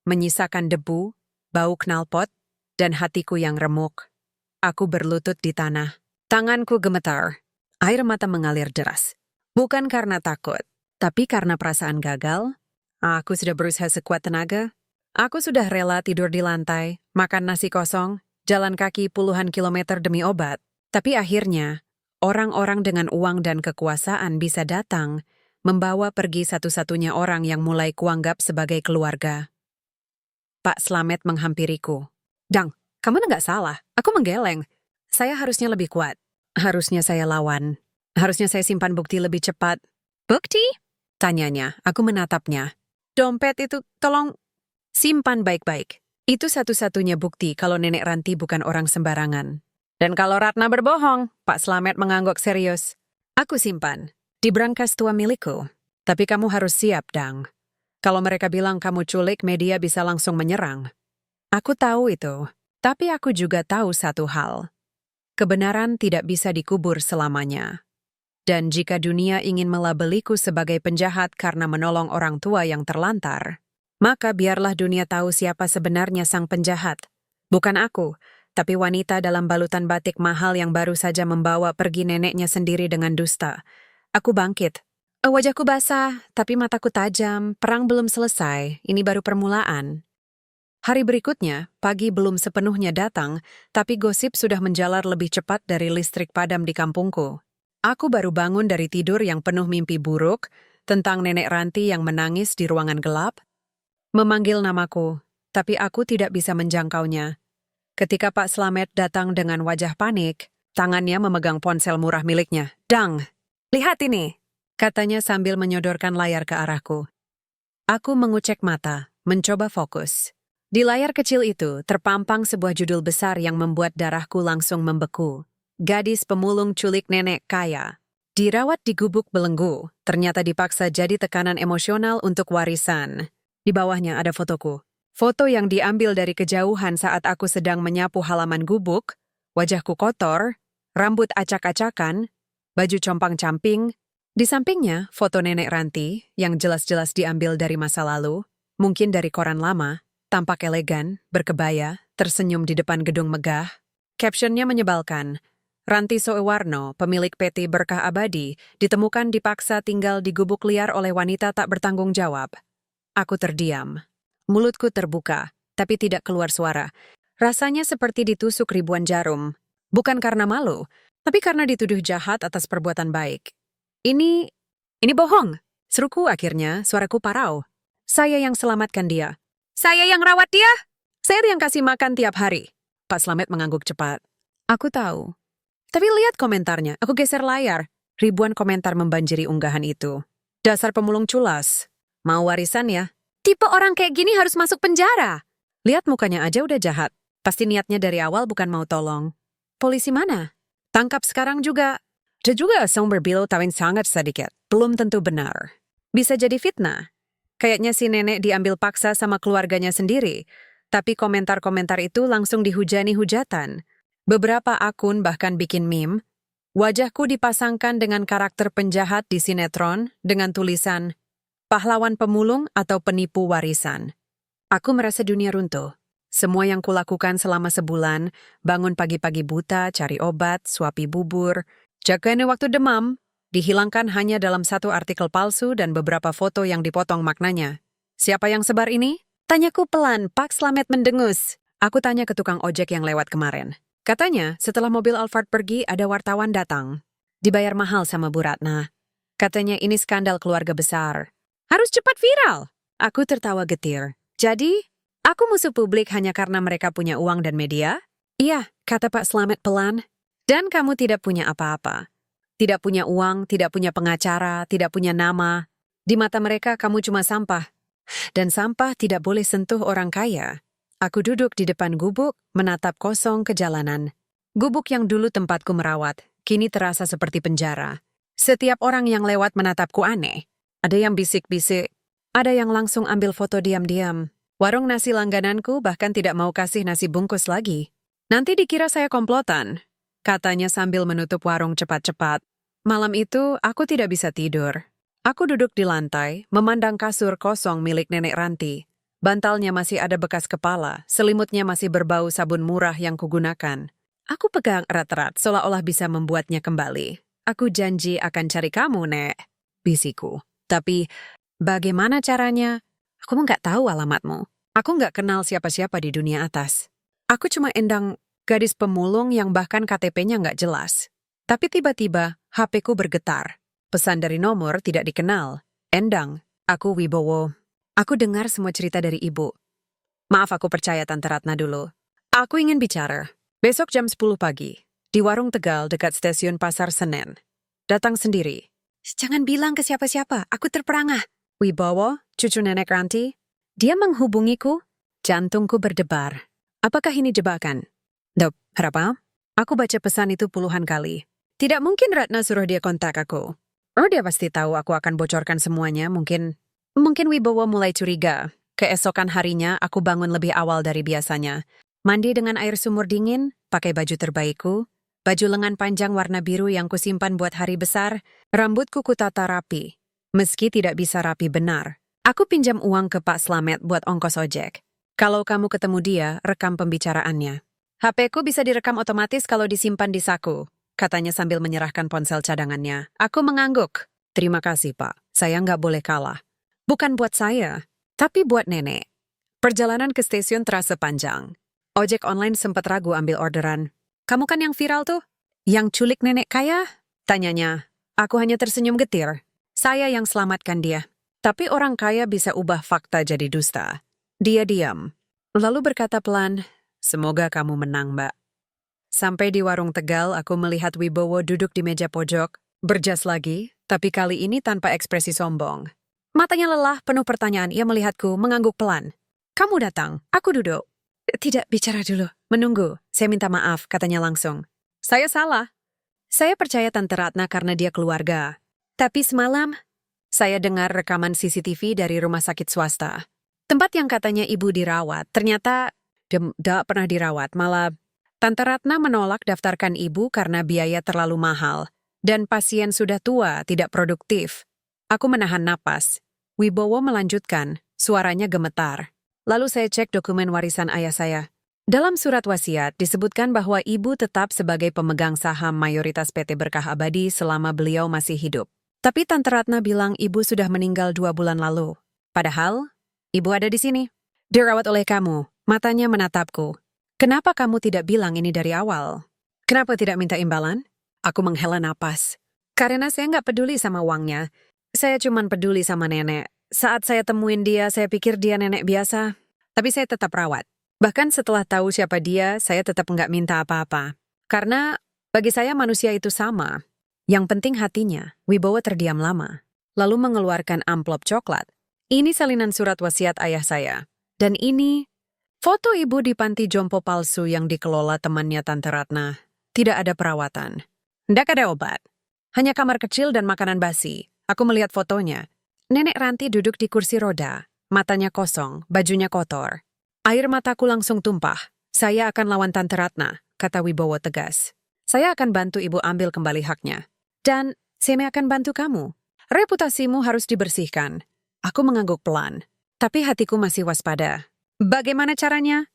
Speaker 1: menyisakan debu, bau knalpot, dan hatiku yang remuk. Aku berlutut di tanah. Tanganku gemetar. Air mata mengalir deras. Bukan karena takut, tapi karena perasaan gagal. Aku sudah berusaha sekuat tenaga. Aku sudah rela tidur di lantai, makan nasi kosong, jalan kaki puluhan kilometer demi obat. Tapi akhirnya, orang-orang dengan uang dan kekuasaan bisa datang, membawa pergi satu-satunya orang yang mulai kuanggap sebagai keluarga. Pak Slamet menghampiriku. Dang, kamu nggak salah. Aku menggeleng. Saya harusnya lebih kuat. Harusnya saya lawan. Harusnya saya simpan bukti lebih cepat. Bukti? Tanyanya. Aku menatapnya. Dompet itu, tolong simpan baik-baik. Itu satu-satunya bukti kalau Nenek Ranti bukan orang sembarangan. Dan kalau Ratna berbohong, Pak Slamet mengangguk serius. Aku simpan. Di brankas tua milikku. Tapi kamu harus siap, Dang. Kalau mereka bilang kamu culik, media bisa langsung menyerang. Aku tahu itu. Tapi aku juga tahu satu hal. Kebenaran tidak bisa dikubur selamanya. Dan jika dunia ingin melabeliku sebagai penjahat karena menolong orang tua yang terlantar, maka biarlah dunia tahu siapa sebenarnya sang penjahat. Bukan aku, tapi wanita dalam balutan batik mahal yang baru saja membawa pergi neneknya sendiri dengan dusta. Aku bangkit. Wajahku basah, tapi mataku tajam. Perang belum selesai, ini baru permulaan. Hari berikutnya, pagi belum sepenuhnya datang, tapi gosip sudah menjalar lebih cepat dari listrik padam di kampungku. Aku baru bangun dari tidur yang penuh mimpi buruk tentang Nenek Ranti yang menangis di ruangan gelap, memanggil namaku, tapi aku tidak bisa menjangkaunya. Ketika Pak Slamet datang dengan wajah panik, tangannya memegang ponsel murah miliknya. Dang, lihat ini, katanya sambil menyodorkan layar ke arahku. Aku mengucek mata, mencoba fokus. Di layar kecil itu terpampang sebuah judul besar yang membuat darahku langsung membeku. Gadis pemulung culik nenek kaya. Dirawat di gubuk belenggu, ternyata dipaksa jadi tekanan emosional untuk warisan. Di bawahnya ada fotoku. Foto yang diambil dari kejauhan saat aku sedang menyapu halaman gubuk, wajahku kotor, rambut acak-acakan, baju compang-camping. Di sampingnya, foto Nenek Ranti yang jelas-jelas diambil dari masa lalu, mungkin dari koran lama, tampak elegan, berkebaya, tersenyum di depan gedung megah. Captionnya menyebalkan. Ranti Soewarno, pemilik PT Berkah Abadi, ditemukan dipaksa tinggal di gubuk liar oleh wanita tak bertanggung jawab. Aku terdiam. Mulutku terbuka, tapi tidak keluar suara. Rasanya seperti ditusuk ribuan jarum. Bukan karena malu, tapi karena dituduh jahat atas perbuatan baik. Ini bohong. Seruku akhirnya, suaraku parau. Saya yang selamatkan dia. Saya yang rawat dia? Saya yang kasih makan tiap hari. Pak Slamet mengangguk cepat. Aku tahu. Tapi lihat komentarnya, aku geser layar. Ribuan komentar membanjiri unggahan itu. Dasar pemulung culas. Mau warisan ya? Tipe orang kayak gini harus masuk penjara. Lihat mukanya aja udah jahat. Pasti niatnya dari awal bukan mau tolong. Polisi mana? Tangkap sekarang juga. Ada juga sumber bill tapi sangat sedikit. Belum tentu benar. Bisa jadi fitnah. Kayaknya si nenek diambil paksa sama keluarganya sendiri. Tapi komentar-komentar itu langsung dihujani hujatan. Beberapa akun bahkan bikin meme. Wajahku dipasangkan dengan karakter penjahat di sinetron dengan tulisan pahlawan pemulung atau penipu warisan. Aku merasa dunia runtuh. Semua yang kulakukan selama sebulan, bangun pagi-pagi buta, cari obat, suapi bubur, jagain waktu demam, dihilangkan hanya dalam satu artikel palsu dan beberapa foto yang dipotong maknanya. Siapa yang sebar ini? Tanyaku pelan, Pak Slamet mendengus. Aku tanya ke tukang ojek yang lewat kemarin. Katanya, setelah mobil Alphard pergi, ada wartawan datang. Dibayar mahal sama Bu Ratna. Katanya ini skandal keluarga besar. Harus cepat viral. Aku tertawa getir. Jadi, aku musuh publik hanya karena mereka punya uang dan media? Iya, kata Pak Slamet pelan. Dan kamu tidak punya apa-apa. Tidak punya uang, tidak punya pengacara, tidak punya nama. Di mata mereka kamu cuma sampah. Dan sampah tidak boleh sentuh orang kaya. Aku duduk di depan gubuk, menatap kosong ke jalanan. Gubuk yang dulu tempatku merawat, kini terasa seperti penjara. Setiap orang yang lewat menatapku aneh. Ada yang bisik-bisik, ada yang langsung ambil foto diam-diam. Warung nasi langgananku bahkan tidak mau kasih nasi bungkus lagi. Nanti dikira saya komplotan, katanya sambil menutup warung cepat-cepat. Malam itu aku tidak bisa tidur. Aku duduk di lantai, memandang kasur kosong milik nenek Ranti. Bantalnya masih ada bekas kepala, selimutnya masih berbau sabun murah yang kugunakan. Aku pegang erat-erat seolah-olah bisa membuatnya kembali. Aku janji akan cari kamu, Nek, bisiku. Tapi, bagaimana caranya? Aku nggak tahu alamatmu. Aku nggak kenal siapa-siapa di dunia atas. Aku cuma Endang, gadis pemulung yang bahkan KTP-nya nggak jelas. Tapi tiba-tiba, HP-ku bergetar. Pesan dari nomor tidak dikenal. Endang, aku Wibowo. Aku dengar semua cerita dari ibu. Maaf aku percaya Tante Ratna dulu. Aku ingin bicara. Besok jam 10 pagi. Di warung Tegal dekat stasiun Pasar Senen. Datang sendiri. Jangan bilang ke siapa-siapa, aku terperangah. Wibowo, cucu nenek Ranti. Dia menghubungiku. Jantungku berdebar. Apakah ini jebakan? Dop, apa? Aku baca pesan itu puluhan kali. Tidak mungkin Ratna suruh dia kontak aku. Oh, dia pasti tahu aku akan bocorkan semuanya. Mungkin Wibowo mulai curiga. Keesokan harinya, aku bangun lebih awal dari biasanya. Mandi dengan air sumur dingin, pakai baju terbaikku, baju lengan panjang warna biru yang kusimpan buat hari besar, rambutku kutata rapi. Meski tidak bisa rapi benar, aku pinjam uang ke Pak Slamet buat ongkos ojek. Kalau kamu ketemu dia, rekam pembicaraannya. HP-ku bisa direkam otomatis kalau disimpan di saku, katanya sambil menyerahkan ponsel cadangannya. Aku mengangguk. Terima kasih, Pak. Saya nggak boleh kalah. Bukan buat saya, tapi buat nenek. Perjalanan ke stasiun terasa panjang. Ojek online sempat ragu ambil orderan. Kamu kan yang viral tuh? Yang culik nenek kaya? Tanyanya. Aku hanya tersenyum getir. Saya yang selamatkan dia. Tapi orang kaya bisa ubah fakta jadi dusta. Dia diam. Lalu berkata pelan, semoga kamu menang, Mbak. Sampai di warung Tegal, aku melihat Wibowo duduk di meja pojok, berjas lagi, tapi kali ini tanpa ekspresi sombong. Matanya lelah, penuh pertanyaan, ia melihatku, mengangguk pelan. Kamu datang, aku duduk. Tidak bicara dulu, menunggu. Saya minta maaf, katanya langsung. Saya salah. Saya percaya Tante Ratna karena dia keluarga. Tapi semalam, saya dengar rekaman CCTV dari rumah sakit swasta. Tempat yang katanya ibu dirawat, ternyata tidak pernah dirawat, malah Tante Ratna menolak daftarkan ibu karena biaya terlalu mahal. Dan pasien sudah tua, tidak produktif. Aku menahan napas. Wibowo melanjutkan, suaranya gemetar. Lalu saya cek dokumen warisan ayah saya. Dalam surat wasiat disebutkan bahwa ibu tetap sebagai pemegang saham mayoritas PT Berkah Abadi selama beliau masih hidup. Tapi Tante Ratna bilang ibu sudah meninggal 2 bulan lalu. Padahal, ibu ada di sini. Dirawat oleh kamu, matanya menatapku. Kenapa kamu tidak bilang ini dari awal? Kenapa tidak minta imbalan? Aku menghela napas. Karena saya nggak peduli sama uangnya. Saya cuman peduli sama nenek. Saat saya temuin dia, saya pikir dia nenek biasa. Tapi saya tetap rawat. Bahkan setelah tahu siapa dia, saya tetap nggak minta apa-apa. Karena bagi saya manusia itu sama. Yang penting hatinya. Wibowo terdiam lama. Lalu mengeluarkan amplop coklat. Ini salinan surat wasiat ayah saya. Dan ini foto ibu di panti jompo palsu yang dikelola temannya Tante Ratna. Tidak ada perawatan. Tidak ada obat. Hanya kamar kecil dan makanan basi. Aku melihat fotonya. Nenek Ranti duduk di kursi roda. Matanya kosong, bajunya kotor. Air mataku langsung tumpah. Saya akan lawan Tante Ratna, kata Wibowo tegas. Saya akan bantu ibu ambil kembali haknya. Dan Seme akan bantu kamu. Reputasimu harus dibersihkan. Aku mengangguk pelan. Tapi hatiku masih waspada. Bagaimana caranya?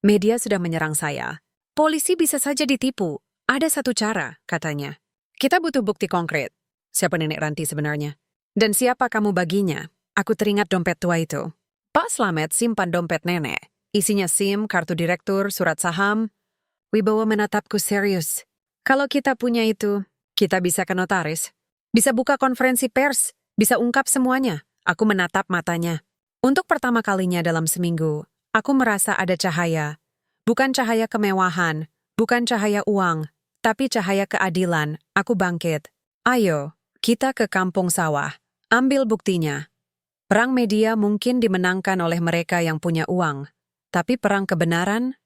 Speaker 1: Media sudah menyerang saya. Polisi bisa saja ditipu. Ada satu cara, katanya. Kita butuh bukti konkret. Siapa nenek Ranti sebenarnya? Dan siapa kamu baginya? Aku teringat dompet tua itu. Pak Slamet simpan dompet nenek. Isinya SIM, kartu direktur, surat saham. Wibowo menatapku serius. Kalau kita punya itu, kita bisa ke notaris. Bisa buka konferensi pers. Bisa ungkap semuanya. Aku menatap matanya. Untuk pertama kalinya dalam seminggu, aku merasa ada cahaya. Bukan cahaya kemewahan, bukan cahaya uang, tapi cahaya keadilan. Aku bangkit. Ayo, kita ke kampung sawah. Ambil buktinya. Perang media mungkin dimenangkan oleh mereka yang punya uang, tapi perang kebenaran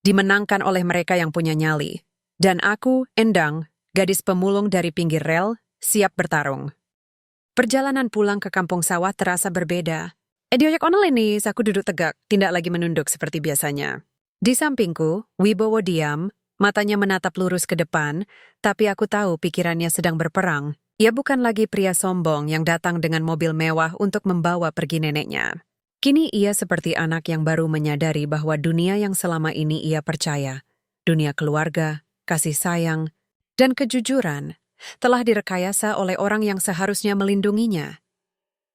Speaker 1: dimenangkan oleh mereka yang punya nyali. Dan aku, Endang, gadis pemulung dari pinggir rel, siap bertarung. Perjalanan pulang ke kampung sawah terasa berbeda. Di ojek online ini, aku duduk tegak, tidak lagi menunduk seperti biasanya. Di sampingku, Wibowo diam, matanya menatap lurus ke depan, tapi aku tahu pikirannya sedang berperang. Ia bukan lagi pria sombong yang datang dengan mobil mewah untuk membawa pergi neneknya. Kini ia seperti anak yang baru menyadari bahwa dunia yang selama ini ia percaya, dunia keluarga, kasih sayang, dan kejujuran, telah direkayasa oleh orang yang seharusnya melindunginya.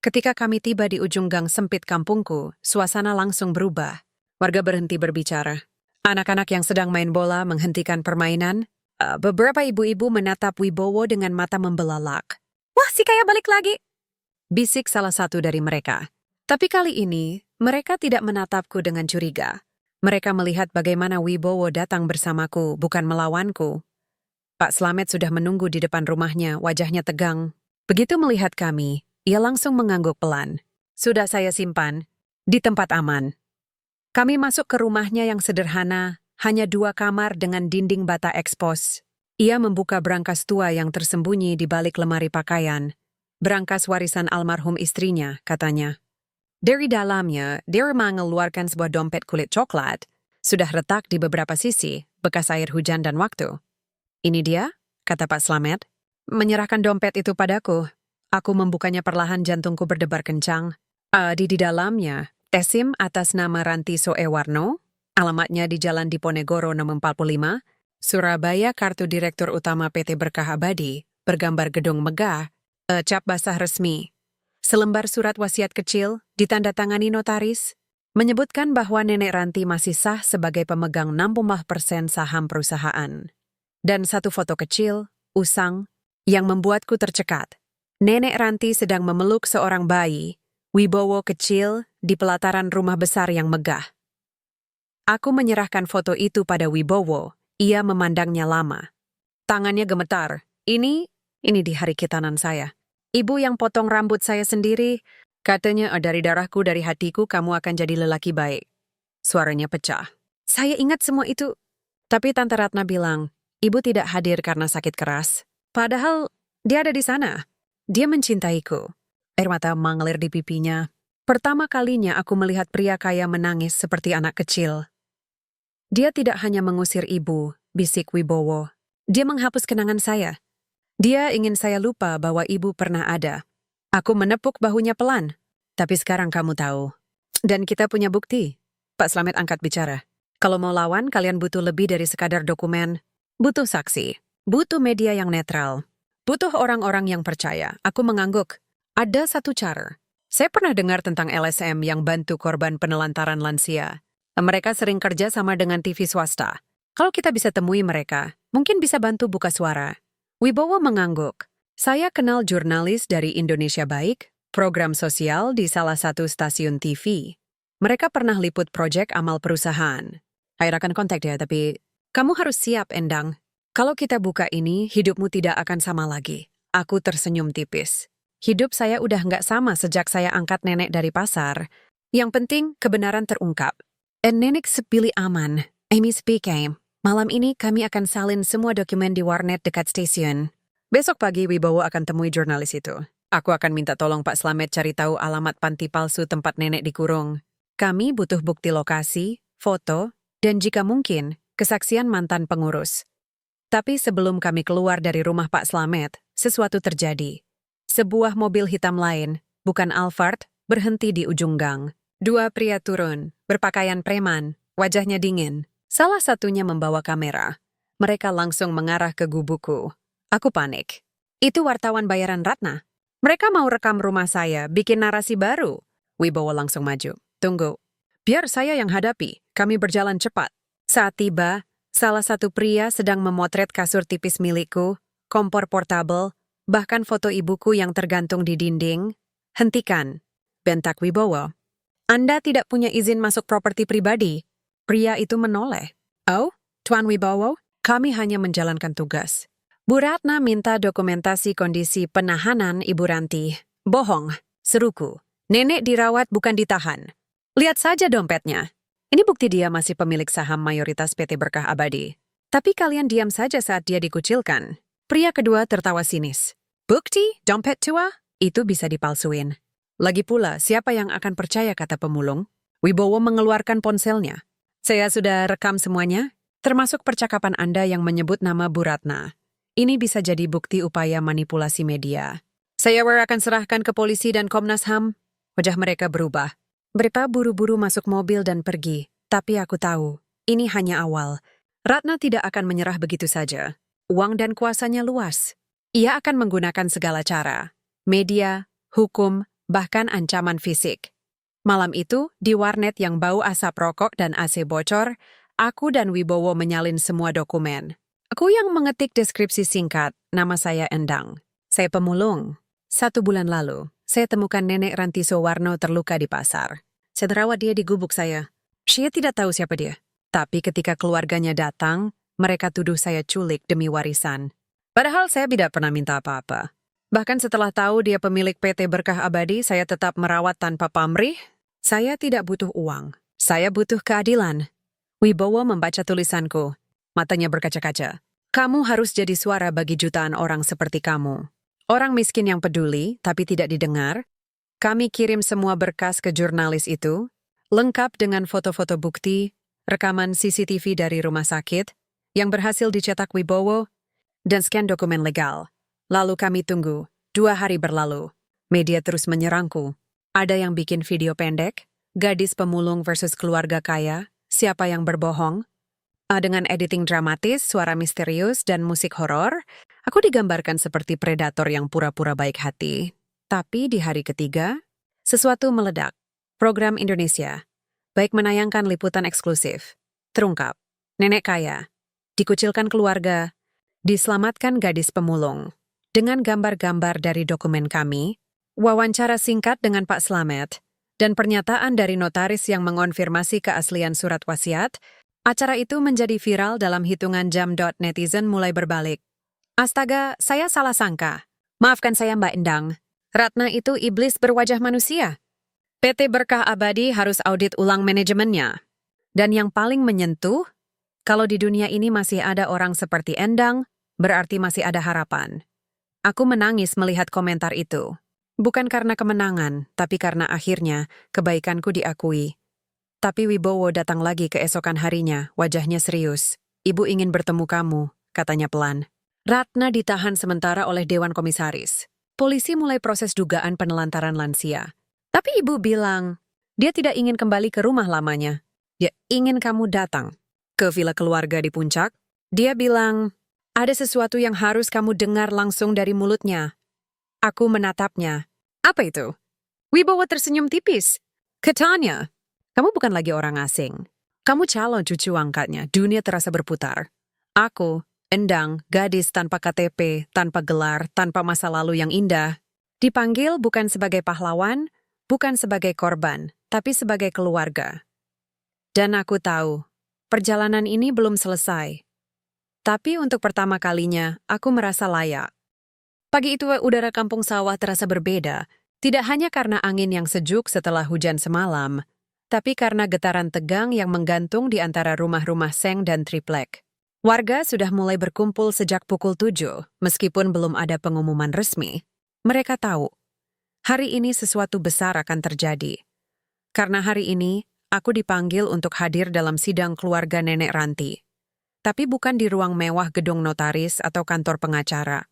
Speaker 1: Ketika kami tiba di ujung gang sempit kampungku, suasana langsung berubah. Warga berhenti berbicara. Anak-anak yang sedang main bola menghentikan permainan. Beberapa ibu-ibu menatap Wibowo dengan mata membelalak. Wah, si kaya balik lagi! Bisik salah satu dari mereka. Tapi kali ini, mereka tidak menatapku dengan curiga. Mereka melihat bagaimana Wibowo datang bersamaku, bukan melawanku. Pak Slamet sudah menunggu di depan rumahnya, wajahnya tegang. Begitu melihat kami, ia langsung mengangguk pelan. Sudah saya simpan, di tempat aman. Kami masuk ke rumahnya yang sederhana, hanya 2 kamar dengan dinding bata ekspos. Ia membuka brankas tua yang tersembunyi di balik lemari pakaian. Brankas warisan almarhum istrinya, katanya. Dari dalamnya, dia mengeluarkan sebuah dompet kulit coklat, sudah retak di beberapa sisi, bekas air hujan dan waktu. Ini dia, kata Pak Slamet. Menyerahkan dompet itu padaku. Aku membukanya perlahan, jantungku berdebar kencang. Di dalamnya, SIM atas nama Ranti Soewarno, alamatnya di Jalan Diponegoro nomor 45, Surabaya, kartu direktur utama PT Berkah Abadi, bergambar gedung megah, cap basah resmi. Selembar surat wasiat kecil, ditandatangani notaris, menyebutkan bahwa Nenek Ranti masih sah sebagai pemegang 60% saham perusahaan. Dan satu foto kecil, usang, yang membuatku tercekat. Nenek Ranti sedang memeluk seorang bayi, Wibowo kecil, di pelataran rumah besar yang megah. Aku menyerahkan foto itu pada Wibowo. Ia memandangnya lama. Tangannya gemetar. Ini di hari khitanan saya. Ibu yang potong rambut saya sendiri, katanya dari darahku, dari hatiku, kamu akan jadi lelaki baik. Suaranya pecah. Saya ingat semua itu. Tapi Tante Ratna bilang, ibu tidak hadir karena sakit keras. Padahal dia ada di sana. Dia mencintaiku. Air mata mengalir di pipinya. Pertama kalinya aku melihat pria kaya menangis seperti anak kecil. Dia tidak hanya mengusir ibu, bisik Wibowo. Dia menghapus kenangan saya. Dia ingin saya lupa bahwa ibu pernah ada. Aku menepuk bahunya pelan. Tapi sekarang kamu tahu. Dan kita punya bukti. Pak Slamet angkat bicara. Kalau mau lawan, kalian butuh lebih dari sekadar dokumen. Butuh saksi. Butuh media yang netral. Butuh orang-orang yang percaya. Aku mengangguk. Ada satu cara. Saya pernah dengar tentang LSM yang bantu korban penelantaran lansia. Mereka sering kerja sama dengan TV swasta. Kalau kita bisa temui mereka, mungkin bisa bantu buka suara. Wibowo mengangguk. Saya kenal jurnalis dari Indonesia Baik, program sosial di salah satu stasiun TV. Mereka pernah liput proyek amal perusahaan. Saya akan kontak dia, tapi kamu harus siap, Endang. Kalau kita buka ini, hidupmu tidak akan sama lagi. Aku tersenyum tipis. Hidup saya udah nggak sama sejak saya angkat nenek dari pasar. Yang penting, kebenaran terungkap. Nenek sepilih aman. Amy speaking. Malam ini kami akan salin semua dokumen di warnet dekat stasiun. Besok pagi Wibowo akan temui jurnalis itu. Aku akan minta tolong Pak Slamet cari tahu alamat panti palsu tempat nenek dikurung. Kami butuh bukti lokasi, foto, dan jika mungkin, kesaksian mantan pengurus. Tapi sebelum kami keluar dari rumah Pak Slamet, sesuatu terjadi. Sebuah mobil hitam lain, bukan Alphard, berhenti di ujung gang. Dua pria turun, berpakaian preman, wajahnya dingin. Salah satunya membawa kamera. Mereka langsung mengarah ke gubukku. Aku panik. Itu wartawan bayaran Ratna. Mereka mau rekam rumah saya, bikin narasi baru. Wibowo langsung maju. Tunggu. Biar saya yang hadapi. Kami berjalan cepat. Saat tiba, salah satu pria sedang memotret kasur tipis milikku, kompor portabel, bahkan foto ibuku yang tergantung di dinding. Hentikan, bentak Wibowo. Anda tidak punya izin masuk properti pribadi. Pria itu menoleh. Oh, Tuan Wibowo, kami hanya menjalankan tugas. Bu Ratna minta dokumentasi kondisi penahanan Ibu Ranti. Bohong, seruku. Nenek dirawat bukan ditahan. Lihat saja dompetnya. Ini bukti dia masih pemilik saham mayoritas PT Berkah Abadi. Tapi kalian diam saja saat dia dikucilkan. Pria kedua tertawa sinis. Bukti, dompet tua, itu bisa dipalsuin. Lagi pula, siapa yang akan percaya kata pemulung? Wibowo mengeluarkan ponselnya. Saya sudah rekam semuanya, termasuk percakapan Anda yang menyebut nama Bu Ratna. Ini bisa jadi bukti upaya manipulasi media. Saya akan serahkan ke polisi dan Komnas HAM. Wajah mereka berubah. Mereka buru-buru masuk mobil dan pergi. Tapi aku tahu, ini hanya awal. Ratna tidak akan menyerah begitu saja. Uang dan kuasanya luas. Ia akan menggunakan segala cara. Media, hukum, bahkan ancaman fisik. Malam itu, di warnet yang bau asap rokok dan AC bocor, aku dan Wibowo menyalin semua dokumen. Aku yang mengetik deskripsi singkat, nama saya Endang. Saya pemulung. 1 bulan lalu, saya temukan nenek Ranti Soewarno terluka di pasar. Saya terawat dia di gubuk saya. Saya tidak tahu siapa dia. Tapi ketika keluarganya datang, mereka tuduh saya culik demi warisan. Padahal saya tidak pernah minta apa-apa. Bahkan setelah tahu dia pemilik PT Berkah Abadi, saya tetap merawat tanpa pamrih. Saya tidak butuh uang. Saya butuh keadilan. Wibowo membaca tulisanku. Matanya berkaca-kaca. Kamu harus jadi suara bagi jutaan orang seperti kamu. Orang miskin yang peduli, tapi tidak didengar. Kami kirim semua berkas ke jurnalis itu, lengkap dengan foto-foto bukti, rekaman CCTV dari rumah sakit, yang berhasil dicetak Wibowo, dan scan dokumen legal. Lalu kami tunggu. 2 hari berlalu. Media terus menyerangku. Ada yang bikin video pendek, gadis pemulung versus keluarga kaya, siapa yang berbohong. Dengan editing dramatis, suara misterius, dan musik horor, aku digambarkan seperti predator yang pura-pura baik hati. Tapi di hari ketiga, sesuatu meledak. Program Indonesia. Baik menayangkan liputan eksklusif. Terungkap. Nenek kaya. Dikucilkan keluarga. Diselamatkan gadis pemulung. Dengan gambar-gambar dari dokumen kami, wawancara singkat dengan Pak Slamet, dan pernyataan dari notaris yang mengonfirmasi keaslian surat wasiat, acara itu menjadi viral dalam hitungan jam. Netizen mulai berbalik. Astaga, saya salah sangka. Maafkan saya Mbak Endang. Ratna itu iblis berwajah manusia. PT Berkah Abadi harus audit ulang manajemennya. Dan yang paling menyentuh, kalau di dunia ini masih ada orang seperti Endang, berarti masih ada harapan. Aku menangis melihat komentar itu. Bukan karena kemenangan, tapi karena akhirnya kebaikanku diakui. Tapi Wibowo datang lagi keesokan harinya, wajahnya serius. Ibu ingin bertemu kamu, katanya pelan. Ratna ditahan sementara oleh Dewan Komisaris. Polisi mulai proses dugaan penelantaran lansia. Tapi ibu bilang, dia tidak ingin kembali ke rumah lamanya. Dia ingin kamu datang ke villa keluarga di puncak. Dia bilang, ada sesuatu yang harus kamu dengar langsung dari mulutnya. Aku menatapnya. Apa itu? Wibowo tersenyum tipis. Katanya, kamu bukan lagi orang asing. Kamu calon cucu angkatnya, dunia terasa berputar. Aku, Endang, gadis tanpa KTP, tanpa gelar, tanpa masa lalu yang indah, dipanggil bukan sebagai pahlawan, bukan sebagai korban, tapi sebagai keluarga. Dan aku tahu, perjalanan ini belum selesai. Tapi untuk pertama kalinya, aku merasa layak. Pagi itu udara kampung sawah terasa berbeda, tidak hanya karena angin yang sejuk setelah hujan semalam, tapi karena getaran tegang yang menggantung di antara rumah-rumah seng dan triplek. Warga sudah mulai berkumpul sejak pukul 7, meskipun belum ada pengumuman resmi. Mereka tahu, hari ini sesuatu besar akan terjadi. Karena hari ini, aku dipanggil untuk hadir dalam sidang keluarga nenek Ranti. Tapi bukan di ruang mewah gedung notaris atau kantor pengacara.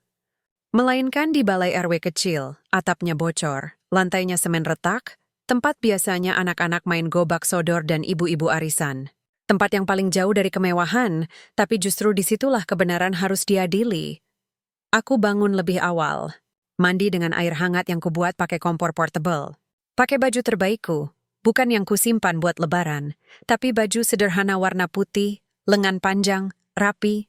Speaker 1: Melainkan di balai RW kecil, atapnya bocor, lantainya semen retak, tempat biasanya anak-anak main gobak sodor dan ibu-ibu arisan. Tempat yang paling jauh dari kemewahan, tapi justru disitulah kebenaran harus diadili. Aku bangun lebih awal, mandi dengan air hangat yang kubuat pakai kompor portable. Pakai baju terbaikku, bukan yang kusimpan buat lebaran, tapi baju sederhana warna putih, lengan panjang, rapi.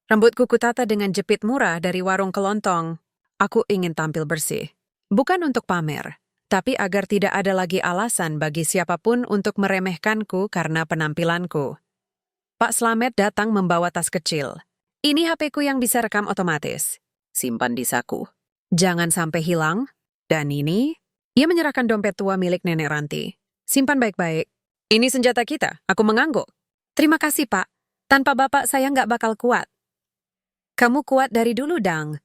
Speaker 1: Rambutku kutata dengan jepit murah dari warung kelontong. Aku ingin tampil bersih. Bukan untuk pamer, tapi agar tidak ada lagi alasan bagi siapapun untuk meremehkanku karena penampilanku. Pak Slamet datang membawa tas kecil. Ini HP-ku yang bisa rekam otomatis. Simpan di saku. Jangan sampai hilang. Dan ini, ia menyerahkan dompet tua milik nenek Ranti. Simpan baik-baik. Ini senjata kita, aku mengangguk. Terima kasih, Pak. Tanpa Bapak saya nggak bakal kuat. Kamu kuat dari dulu, Dang,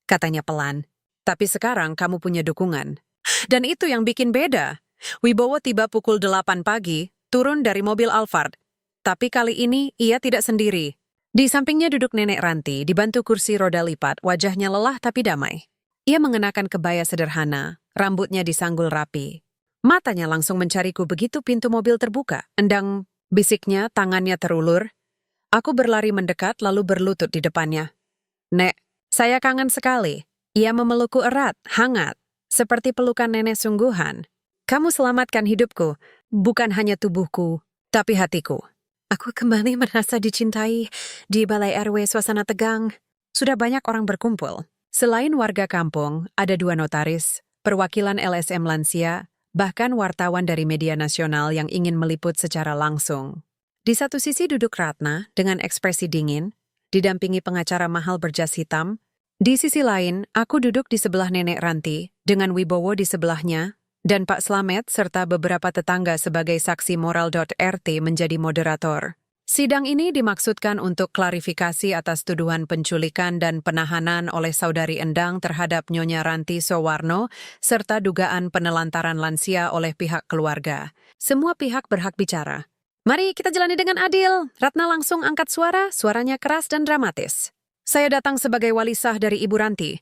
Speaker 1: katanya pelan. Tapi sekarang kamu punya dukungan. Dan itu yang bikin beda. Wibowo tiba pukul 8 pagi, turun dari mobil Alphard. Tapi kali ini ia tidak sendiri. Di sampingnya duduk nenek Ranti, dibantu kursi roda lipat, wajahnya lelah tapi damai. Ia mengenakan kebaya sederhana, rambutnya disanggul rapi. Matanya langsung mencariku begitu pintu mobil terbuka. Endang, bisiknya, tangannya terulur. Aku berlari mendekat lalu berlutut di depannya. Nek, saya kangen sekali. Ia memelukku erat, hangat, seperti pelukan nenek sungguhan. Kamu selamatkan hidupku, bukan hanya tubuhku, tapi hatiku. Aku kembali merasa dicintai. Di balai RW suasana tegang. Sudah banyak orang berkumpul. Selain warga kampung, ada 2 notaris, perwakilan LSM lansia, bahkan wartawan dari media nasional yang ingin meliput secara langsung. Di satu sisi duduk Ratna dengan ekspresi dingin, didampingi pengacara mahal berjas hitam. Di sisi lain, aku duduk di sebelah nenek Ranti, dengan Wibowo di sebelahnya, dan Pak Slamet serta beberapa tetangga sebagai saksi moral.rt menjadi moderator. Sidang ini dimaksudkan untuk klarifikasi atas tuduhan penculikan dan penahanan oleh saudari Endang terhadap Nyonya Ranti Soewarno, serta dugaan penelantaran lansia oleh pihak keluarga. Semua pihak berhak bicara. Mari kita jalani dengan adil. Ratna langsung angkat suara, suaranya keras dan dramatis. Saya datang sebagai wali sah dari Ibu Ranti.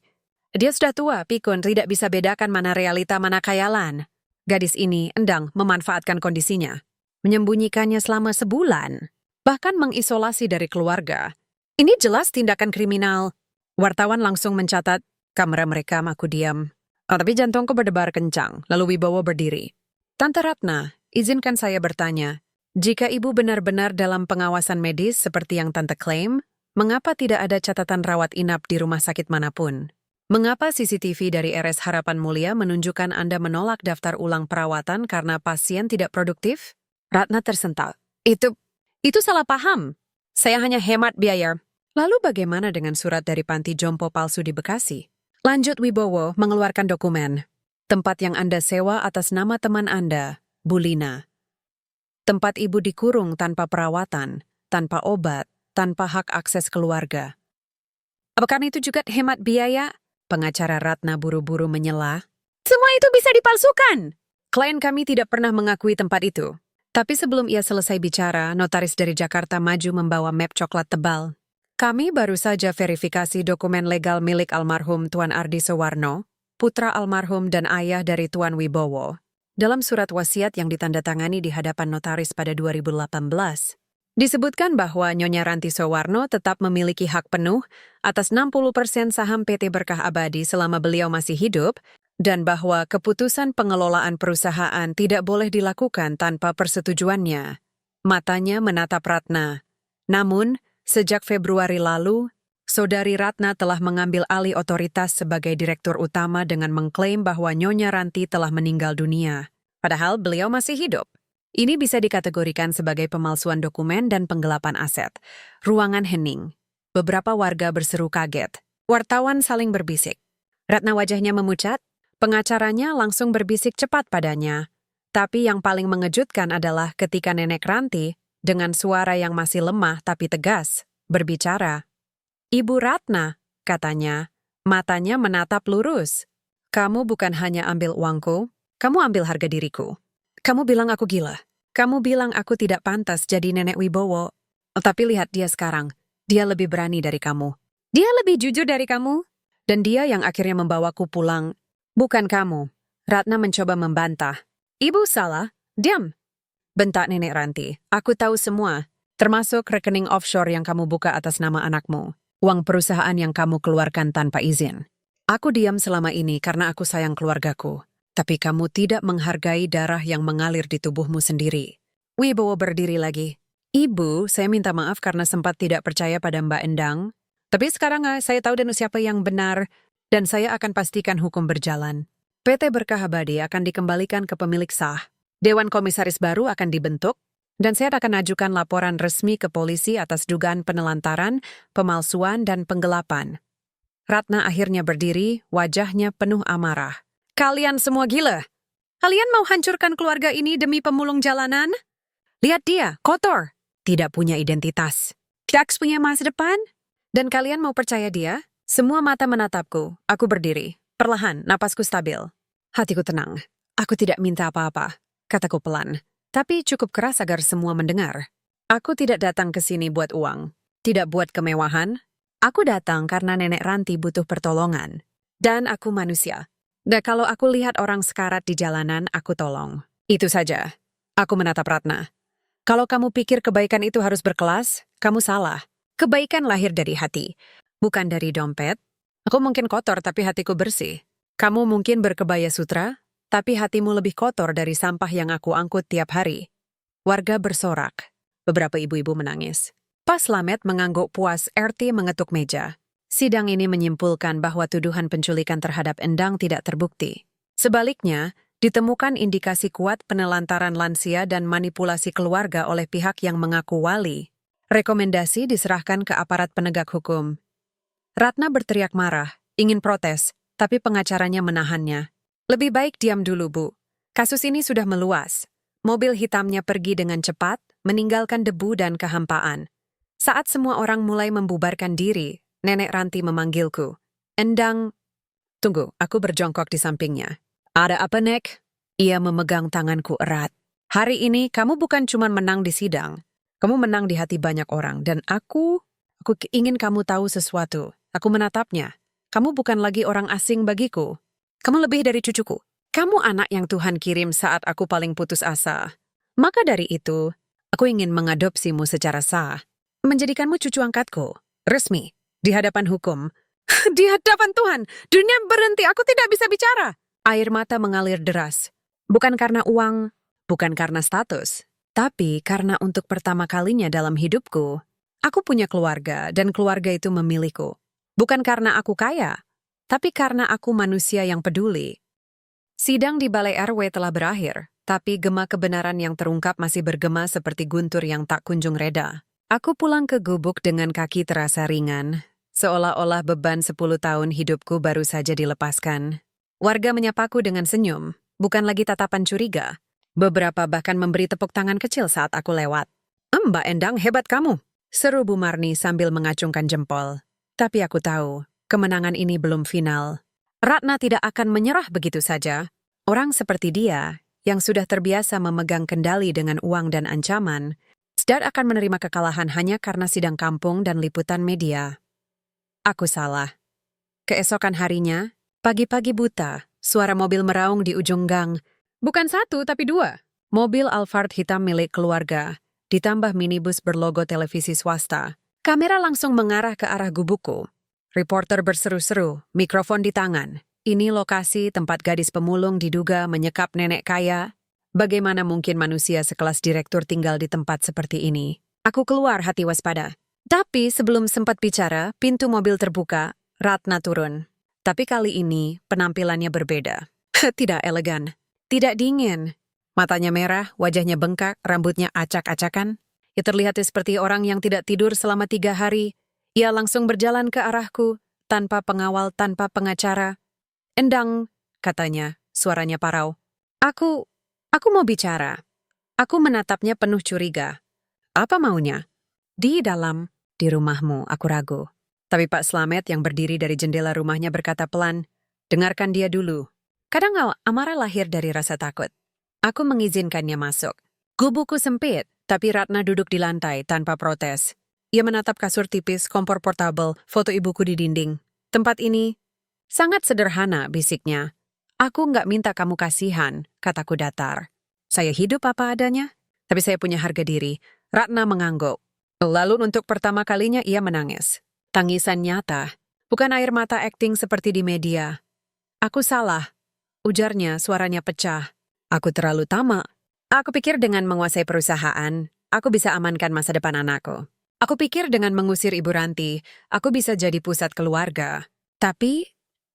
Speaker 1: Dia sudah tua, pikun, tidak bisa bedakan mana realita, mana khayalan. Gadis ini, Endang, memanfaatkan kondisinya. Menyembunyikannya selama sebulan. Bahkan mengisolasi dari keluarga. Ini jelas tindakan kriminal. Wartawan langsung mencatat, kamera merekam, aku diam. Tapi jantungku berdebar kencang, lalu Wibowo berdiri. Tante Ratna, izinkan saya bertanya. Jika ibu benar-benar dalam pengawasan medis seperti yang tante klaim, mengapa tidak ada catatan rawat inap di rumah sakit manapun? Mengapa CCTV dari RS Harapan Mulia menunjukkan Anda menolak daftar ulang perawatan karena pasien tidak produktif? Ratna tersentak. Itu salah paham. Saya hanya hemat biaya. Lalu bagaimana dengan surat dari panti jompo palsu di Bekasi? Lanjut Wibowo mengeluarkan dokumen. Tempat yang Anda sewa atas nama teman Anda, Bu Lina. Tempat ibu dikurung tanpa perawatan, tanpa obat, tanpa hak akses keluarga. Apakah itu juga hemat biaya? Pengacara Ratna buru-buru menyela. Semua itu bisa dipalsukan. Klien kami tidak pernah mengakui tempat itu. Tapi sebelum ia selesai bicara, notaris dari Jakarta maju membawa map coklat tebal. Kami baru saja verifikasi dokumen legal milik almarhum Tuan Ardi Soewarno, putra almarhum dan ayah dari Tuan Wibowo, dalam surat wasiat yang ditandatangani di hadapan notaris pada 2018. Disebutkan bahwa Nyonya Ranti Soewarno tetap memiliki hak penuh atas 60% saham PT Berkah Abadi selama beliau masih hidup, dan bahwa keputusan pengelolaan perusahaan tidak boleh dilakukan tanpa persetujuannya. Matanya menatap Ratna. Namun, sejak Februari lalu, Saudari Ratna telah mengambil alih otoritas sebagai direktur utama dengan mengklaim bahwa Nyonya Ranti telah meninggal dunia. Padahal beliau masih hidup. Ini bisa dikategorikan sebagai pemalsuan dokumen dan penggelapan aset. Ruangan hening. Beberapa warga berseru kaget. Wartawan saling berbisik. Ratna wajahnya memucat. Pengacaranya langsung berbisik cepat padanya. Tapi yang paling mengejutkan adalah ketika Nenek Ranti, dengan suara yang masih lemah tapi tegas, berbicara. "Ibu Ratna," katanya, matanya menatap lurus. "Kamu bukan hanya ambil uangku, kamu ambil harga diriku. Kamu bilang aku gila. Kamu bilang aku tidak pantas jadi Nenek Wibowo. Tapi lihat dia sekarang. Dia lebih berani dari kamu. Dia lebih jujur dari kamu. Dan dia yang akhirnya membawaku pulang. Bukan kamu." Ratna mencoba membantah. "Ibu salah. Diam." Bentak Nenek Ranti. "Aku tahu semua. Termasuk rekening offshore yang kamu buka atas nama anakmu. Uang perusahaan yang kamu keluarkan tanpa izin. Aku diam selama ini karena aku sayang keluargaku. Tapi kamu tidak menghargai darah yang mengalir di tubuhmu sendiri." Wibowo berdiri lagi. "Ibu, saya minta maaf karena sempat tidak percaya pada Mbak Endang. Tapi sekarang saya tahu dan siapa yang benar, dan saya akan pastikan hukum berjalan. PT Berkah Abadi akan dikembalikan ke pemilik sah. Dewan Komisaris baru akan dibentuk, dan saya akan ajukan laporan resmi ke polisi atas dugaan penelantaran, pemalsuan, dan penggelapan." Ratna akhirnya berdiri, wajahnya penuh amarah. "Kalian semua gila. Kalian mau hancurkan keluarga ini demi pemulung jalanan? Lihat dia, kotor. Tidak punya identitas. Tidak punya masa depan. Dan kalian mau percaya dia?" Semua mata menatapku. Aku berdiri. Perlahan, napasku stabil. Hatiku tenang. "Aku tidak minta apa-apa," kataku pelan. Tapi cukup keras agar semua mendengar. "Aku tidak datang ke sini buat uang. Tidak buat kemewahan. Aku datang karena Nenek Ranti butuh pertolongan. Dan aku manusia. Dan kalau aku lihat orang sekarat di jalanan, aku tolong. Itu saja." Aku menatap Ratna. "Kalau kamu pikir kebaikan itu harus berkelas, kamu salah. Kebaikan lahir dari hati, bukan dari dompet. Aku mungkin kotor tapi hatiku bersih. Kamu mungkin berkebaya sutra, tapi hatimu lebih kotor dari sampah yang aku angkut tiap hari." Warga bersorak. Beberapa ibu-ibu menangis. Pas Slamet mengangguk puas, RT mengetuk meja. Sidang ini menyimpulkan bahwa tuduhan penculikan terhadap Endang tidak terbukti. Sebaliknya, ditemukan indikasi kuat penelantaran lansia dan manipulasi keluarga oleh pihak yang mengaku wali. Rekomendasi diserahkan ke aparat penegak hukum. Ratna berteriak marah, ingin protes, tapi pengacaranya menahannya. "Lebih baik diam dulu, Bu. Kasus ini sudah meluas. Mobil hitamnya pergi dengan cepat, meninggalkan debu dan kehampaan. Saat semua orang mulai membubarkan diri, Nenek Ranti memanggilku. Endang..." "Tunggu," aku berjongkok di sampingnya. "Ada apa, Nek?" Ia memegang tanganku erat. "Hari ini kamu bukan cuma menang di sidang. Kamu menang di hati banyak orang. Dan aku ingin kamu tahu sesuatu. Aku menatapnya. Kamu bukan lagi orang asing bagiku. Kamu lebih dari cucuku. Kamu anak yang Tuhan kirim saat aku paling putus asa. Maka dari itu, aku ingin mengadopsimu secara sah. Menjadikanmu cucu angkatku. Resmi. Di hadapan hukum." "Di hadapan Tuhan. Dunia berhenti. Aku tidak bisa bicara." Air mata mengalir deras. Bukan karena uang, bukan karena status. Tapi karena untuk pertama kalinya dalam hidupku, aku punya keluarga dan keluarga itu memilihku. Bukan karena aku kaya, tapi karena aku manusia yang peduli. Sidang di Balai RW telah berakhir, tapi gema kebenaran yang terungkap masih bergema seperti guntur yang tak kunjung reda. Aku pulang ke gubuk dengan kaki terasa ringan, seolah-olah beban 10 tahun hidupku baru saja dilepaskan. Warga menyapaku dengan senyum, bukan lagi tatapan curiga. Beberapa bahkan memberi tepuk tangan kecil saat aku lewat. "Mbak Endang, hebat kamu," seru Bu Marni sambil mengacungkan jempol. Tapi aku tahu, kemenangan ini belum final. Ratna tidak akan menyerah begitu saja. Orang seperti dia, yang sudah terbiasa memegang kendali dengan uang dan ancaman, tidak akan menerima kekalahan hanya karena sidang kampung dan liputan media. Aku salah. Keesokan harinya, pagi-pagi buta, suara mobil meraung di ujung gang. Bukan satu, tapi 2. Mobil Alphard hitam milik keluarga, ditambah minibus berlogo televisi swasta. Kamera langsung mengarah ke arah gubukku. Reporter berseru-seru, mikrofon di tangan. Ini lokasi tempat gadis pemulung diduga menyekap nenek kaya. Bagaimana mungkin manusia sekelas direktur tinggal di tempat seperti ini? Aku keluar hati waspada. Tapi sebelum sempat bicara, pintu mobil terbuka, Ratna turun. Tapi kali ini penampilannya berbeda. Tidak elegan, tidak dingin. Matanya merah, wajahnya bengkak, rambutnya acak-acakan. Ia terlihat seperti orang yang tidak tidur selama 3 hari. Ia langsung berjalan ke arahku, tanpa pengawal, tanpa pengacara. Endang, katanya, suaranya parau. Aku mau bicara. Aku menatapnya penuh curiga. Apa maunya? Di dalam, di rumahmu, aku ragu. Tapi Pak Slamet yang berdiri dari jendela rumahnya berkata pelan, dengarkan dia dulu. Kadang amarah lahir dari rasa takut. Aku mengizinkannya masuk. Gubukku sempit, tapi Ratna duduk di lantai tanpa protes. Ia menatap kasur tipis, kompor portabel, foto ibuku di dinding. Tempat ini sangat sederhana, bisiknya. Aku nggak minta kamu kasihan, kataku datar. Saya hidup apa adanya, tapi saya punya harga diri. Ratna mengangguk. Lalu untuk pertama kalinya ia menangis. Tangisan nyata, bukan air mata akting seperti di media. Aku salah, ujarnya, suaranya pecah. Aku terlalu tamak. Aku pikir dengan menguasai perusahaan, aku bisa amankan masa depan anakku. Aku pikir dengan mengusir Ibu Ranti, aku bisa jadi pusat keluarga. Tapi,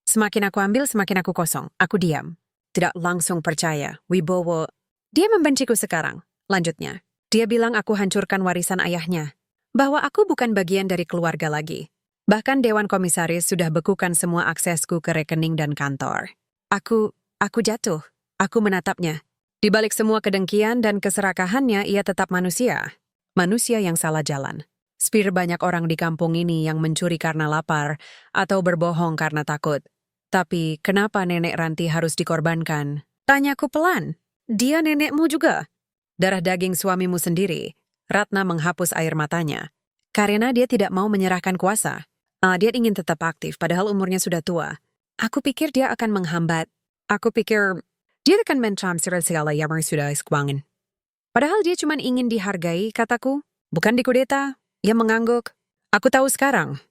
Speaker 1: semakin aku ambil, semakin aku kosong. Aku diam. Tidak langsung percaya. Wibowo, dia membenciku sekarang. Lanjutnya, dia bilang aku hancurkan warisan ayahnya. Bahwa aku bukan bagian dari keluarga lagi. Bahkan Dewan Komisaris sudah bekukan semua aksesku ke rekening dan kantor. Aku jatuh. Aku menatapnya. Di balik semua kedengkian dan keserakahannya, ia tetap manusia. Manusia yang salah jalan. Spir banyak orang di kampung ini yang mencuri karena lapar atau berbohong karena takut. Tapi kenapa nenek Ranti harus dikorbankan? Tanyaku pelan. Dia nenekmu juga. Darah daging suamimu sendiri. Ratna menghapus air matanya. Karena dia tidak mau menyerahkan kuasa. Dia ingin tetap aktif, padahal umurnya sudah tua. Aku pikir dia akan menghambat. Aku pikir dia akan mentransfer segala yang sudah keuangan. Padahal dia cuma ingin dihargai, kataku. Bukan dikudeta. Ia mengangguk. Aku tahu sekarang.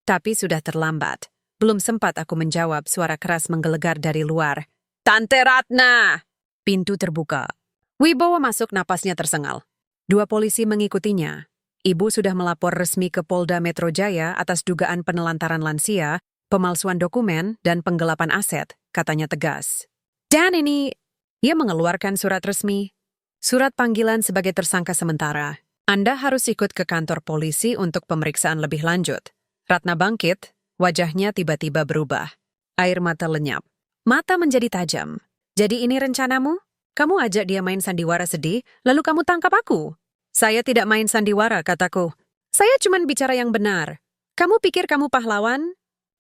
Speaker 1: Tapi sudah terlambat. Belum sempat aku menjawab, suara keras menggelegar dari luar. Tante Ratna! Pintu terbuka. Wibowo masuk, napasnya tersengal. 2 polisi mengikutinya. Ibu sudah melapor resmi ke Polda Metro Jaya atas dugaan penelantaran lansia, pemalsuan dokumen, dan penggelapan aset, katanya tegas. Dan ini, ia mengeluarkan surat resmi. Surat panggilan sebagai tersangka sementara. Anda harus ikut ke kantor polisi untuk pemeriksaan lebih lanjut. Ratna bangkit, wajahnya tiba-tiba berubah. Air mata lenyap. Mata menjadi tajam. Jadi ini rencanamu? Kamu ajak dia main sandiwara sedih, lalu kamu tangkap aku. Saya tidak main sandiwara, kataku. Saya cuma bicara yang benar. Kamu pikir kamu pahlawan?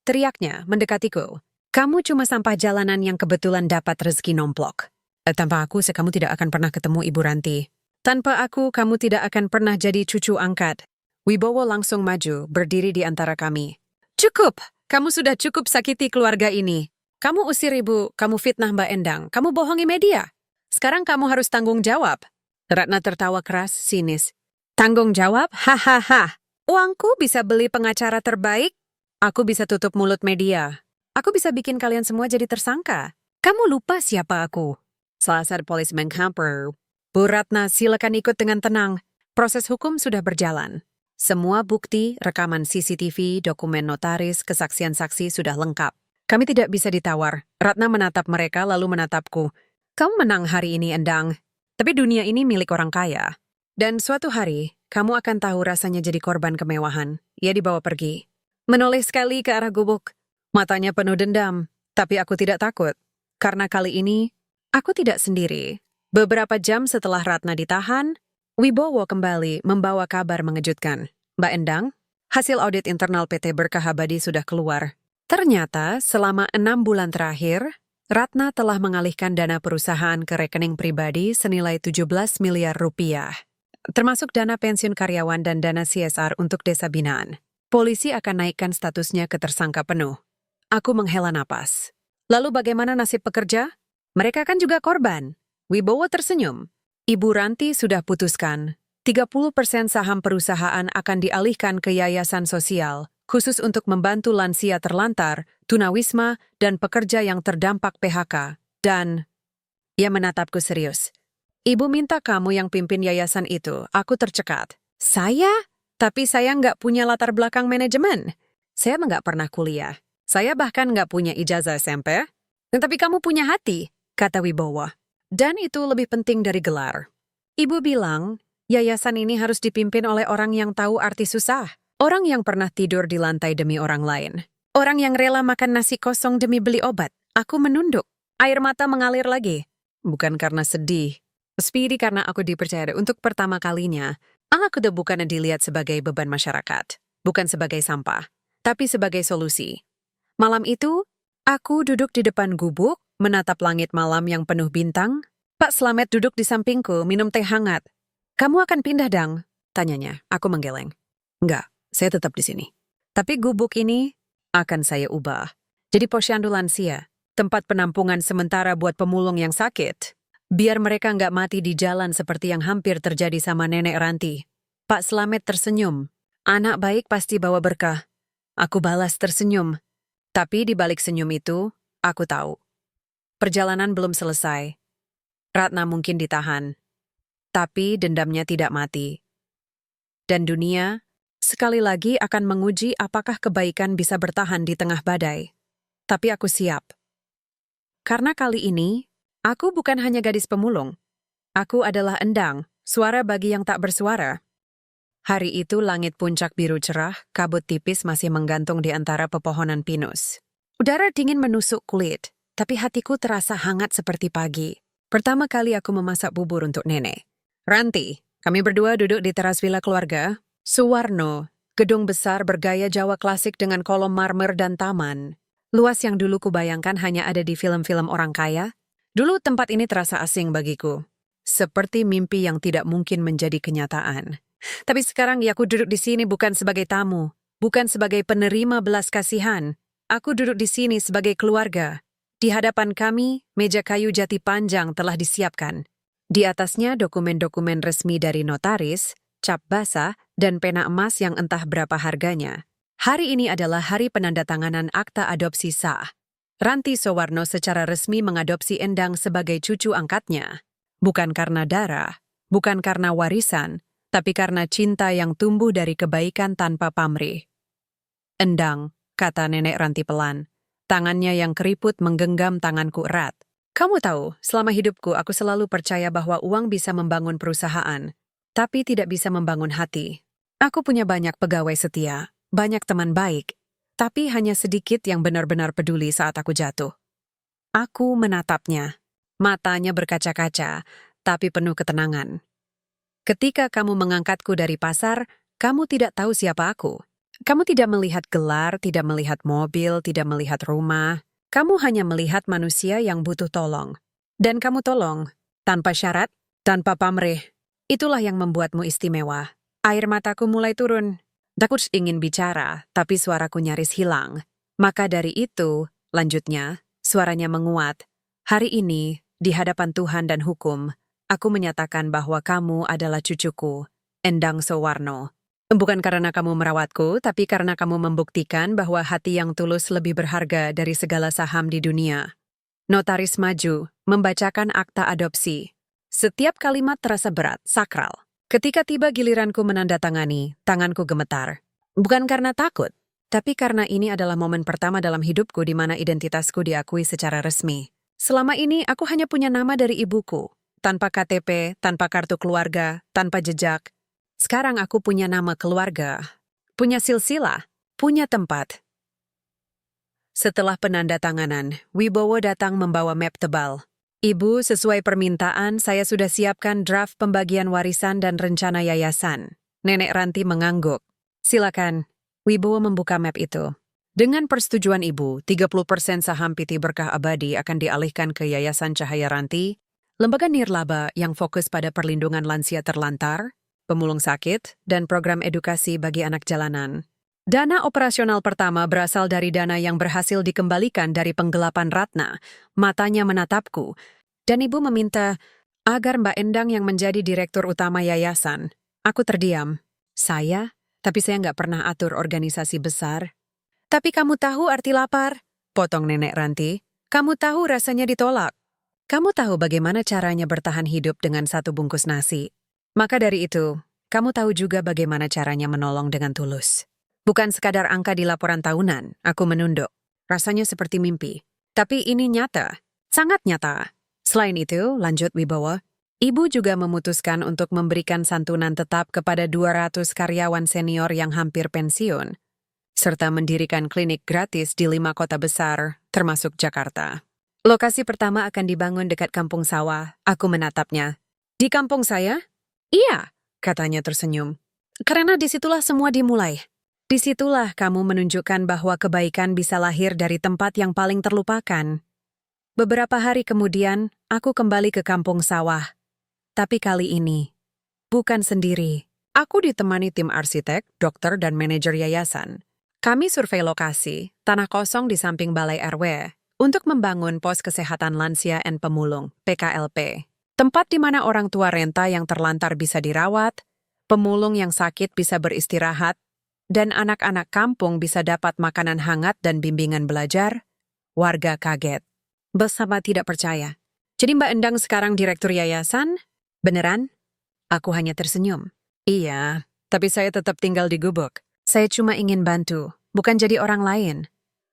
Speaker 1: Teriaknya, mendekatiku. Kamu cuma sampah jalanan yang kebetulan dapat rezeki nomplok. Tanpa aku, kamu tidak akan pernah ketemu Ibu Ranti. Tanpa aku, kamu tidak akan pernah jadi cucu angkat. Wibowo langsung maju, berdiri di antara kami. Cukup! Kamu sudah cukup sakiti keluarga ini. Kamu usir ibu, kamu fitnah Mbak Endang, kamu bohongi media. Sekarang kamu harus tanggung jawab. Ratna tertawa keras, sinis. Tanggung jawab? Hahaha. Uangku bisa beli pengacara terbaik. Aku bisa tutup mulut media. Aku bisa bikin kalian semua jadi tersangka. Kamu lupa siapa aku? Salah polis menghamper. Bu Ratna, silakan ikut dengan tenang. Proses hukum sudah berjalan. Semua bukti, rekaman CCTV, dokumen notaris, kesaksian saksi sudah lengkap. Kami tidak bisa ditawar. Ratna menatap mereka lalu menatapku. Kamu menang hari ini, Endang. Tapi dunia ini milik orang kaya. Dan suatu hari, kamu akan tahu rasanya jadi korban kemewahan. Ia dibawa pergi. Menoleh sekali ke arah gubuk. Matanya penuh dendam. Tapi aku tidak takut. Karena kali ini, aku tidak sendiri. Beberapa jam setelah Ratna ditahan, Wibowo kembali membawa kabar mengejutkan. Mbak Endang, hasil audit internal PT Berkah Abadi sudah keluar. Ternyata, selama 6 bulan terakhir, Ratna telah mengalihkan dana perusahaan ke rekening pribadi senilai 17 miliar rupiah, termasuk dana pensiun karyawan dan dana CSR untuk desa binaan. Polisi akan naikkan statusnya ke tersangka penuh. Aku menghela napas. Lalu bagaimana nasib pekerja? Mereka kan juga korban. Wibowo tersenyum. Ibu Ranti sudah putuskan. 30% saham perusahaan akan dialihkan ke yayasan sosial, khusus untuk membantu lansia terlantar, tunawisma, dan pekerja yang terdampak PHK. Dan, ia menatapku serius. Ibu minta kamu yang pimpin yayasan itu. Aku tercekat. Saya? Tapi saya nggak punya latar belakang manajemen. Saya nggak pernah kuliah. Saya bahkan nggak punya ijazah SMP. Tapi kamu punya hati, kata Wibowo. Dan itu lebih penting dari gelar. Ibu bilang, yayasan ini harus dipimpin oleh orang yang tahu arti susah. Orang yang pernah tidur di lantai demi orang lain. Orang yang rela makan nasi kosong demi beli obat. Aku menunduk. Air mata mengalir lagi. Bukan karena sedih. Tapi karena aku dipercaya untuk pertama kalinya. Aku bukan dilihat sebagai beban masyarakat. Bukan sebagai sampah. Tapi sebagai solusi. Malam itu, aku duduk di depan gubuk, menatap langit malam yang penuh bintang. Pak Slamet duduk di sampingku, minum teh hangat. Kamu akan pindah, Dang? Tanyanya. Aku menggeleng. Enggak, saya tetap di sini. Tapi gubuk ini akan saya ubah. Jadi posyandu lansia, tempat penampungan sementara buat pemulung yang sakit. Biar mereka nggak mati di jalan seperti yang hampir terjadi sama nenek Ranti. Pak Slamet tersenyum. Anak baik pasti bawa berkah. Aku balas tersenyum. Tapi di balik senyum itu, aku tahu. Perjalanan belum selesai. Ratna mungkin ditahan. Tapi dendamnya tidak mati. Dan dunia, sekali lagi akan menguji apakah kebaikan bisa bertahan di tengah badai. Tapi aku siap. Karena kali ini, aku bukan hanya gadis pemulung. Aku adalah Endang, suara bagi yang tak bersuara. Hari itu langit puncak biru cerah, kabut tipis masih menggantung di antara pepohonan pinus. Udara dingin menusuk kulit, tapi hatiku terasa hangat seperti pagi. Pertama kali aku memasak bubur untuk nenek. Ranti, kami berdua duduk di teras villa keluarga. Suwarno, gedung besar bergaya Jawa klasik dengan kolom marmer dan taman. Luas yang dulu kubayangkan hanya ada di film-film orang kaya. Dulu tempat ini terasa asing bagiku. Seperti mimpi yang tidak mungkin menjadi kenyataan. Tapi sekarang aku duduk di sini bukan sebagai tamu, bukan sebagai penerima belas kasihan. Aku duduk di sini sebagai keluarga. Di hadapan kami, meja kayu jati panjang telah disiapkan. Di atasnya dokumen-dokumen resmi dari notaris, cap basah, dan pena emas yang entah berapa harganya. Hari ini adalah hari penandatanganan akta adopsi sah. Ranti Soewarno secara resmi mengadopsi Endang sebagai cucu angkatnya. Bukan karena darah, bukan karena warisan, tapi karena cinta yang tumbuh dari kebaikan tanpa pamrih. Endang, kata nenek Ranti pelan. Tangannya yang keriput menggenggam tanganku erat. Kamu tahu, selama hidupku aku selalu percaya bahwa uang bisa membangun perusahaan, tapi tidak bisa membangun hati. Aku punya banyak pegawai setia, banyak teman baik, tapi hanya sedikit yang benar-benar peduli saat aku jatuh. Aku menatapnya. Matanya berkaca-kaca, tapi penuh ketenangan. Ketika kamu mengangkatku dari pasar, kamu tidak tahu siapa aku. Kamu tidak melihat gelar, tidak melihat mobil, tidak melihat rumah. Kamu hanya melihat manusia yang butuh tolong. Dan kamu tolong, tanpa syarat, tanpa pamrih. Itulah yang membuatmu istimewa. Air mataku mulai turun. Aku ingin bicara, tapi suaraku nyaris hilang. Maka dari itu, lanjutnya, suaranya menguat. Hari ini, di hadapan Tuhan dan hukum, aku menyatakan bahwa kamu adalah cucuku, Endang Soewarno. Bukan karena kamu merawatku, tapi karena kamu membuktikan bahwa hati yang tulus lebih berharga dari segala saham di dunia. Notaris maju, membacakan akta adopsi. Setiap kalimat terasa berat, sakral. Ketika tiba giliranku menandatangani, tanganku gemetar. Bukan karena takut, tapi karena ini adalah momen pertama dalam hidupku di mana identitasku diakui secara resmi. Selama ini aku hanya punya nama dari ibuku. Tanpa KTP, tanpa kartu keluarga, tanpa jejak. Sekarang aku punya nama keluarga, punya silsilah, punya tempat. Setelah penandatanganan, Wibowo datang membawa map tebal. Ibu, sesuai permintaan, saya sudah siapkan draft pembagian warisan dan rencana yayasan. Nenek Ranti mengangguk. Silakan, Wibowo membuka map itu. Dengan persetujuan ibu, 30% saham PT Berkah Abadi akan dialihkan ke Yayasan Cahaya Ranti, lembaga nirlaba yang fokus pada perlindungan lansia terlantar, pemulung sakit, dan program edukasi bagi anak jalanan. Dana operasional pertama berasal dari dana yang berhasil dikembalikan dari penggelapan Ratna. Matanya menatapku, dan ibu meminta agar Mbak Endang yang menjadi direktur utama yayasan. Aku terdiam. Saya? Tapi saya nggak pernah atur organisasi besar. Tapi kamu tahu arti lapar? Potong nenek Ranti. Kamu tahu rasanya ditolak. Kamu tahu bagaimana caranya bertahan hidup dengan satu bungkus nasi. Maka dari itu, kamu tahu juga bagaimana caranya menolong dengan tulus. Bukan sekadar angka di laporan tahunan, aku menunduk. Rasanya seperti mimpi. Tapi ini nyata, sangat nyata. Selain itu, lanjut Wibowo, ibu juga memutuskan untuk memberikan santunan tetap kepada 200 karyawan senior yang hampir pensiun, serta mendirikan klinik gratis di 5 kota besar, termasuk Jakarta. Lokasi pertama akan dibangun dekat kampung sawah. Aku menatapnya. Di kampung saya? Iya, katanya tersenyum. Karena disitulah semua dimulai. Disitulah kamu menunjukkan bahwa kebaikan bisa lahir dari tempat yang paling terlupakan. Beberapa hari kemudian, aku kembali ke kampung sawah. Tapi kali ini, bukan sendiri. Aku ditemani tim arsitek, dokter, dan manajer yayasan. Kami survei lokasi, tanah kosong di samping balai RW, untuk membangun pos kesehatan lansia dan pemulung, PKLP. Tempat di mana orang tua renta yang terlantar bisa dirawat, pemulung yang sakit bisa beristirahat, dan anak-anak kampung bisa dapat makanan hangat dan bimbingan belajar. Warga kaget. Bersama tidak percaya. Jadi Mbak Endang sekarang direktur yayasan? Beneran? Aku hanya tersenyum. Iya, tapi saya tetap tinggal di gubuk. Saya cuma ingin bantu, bukan jadi orang lain.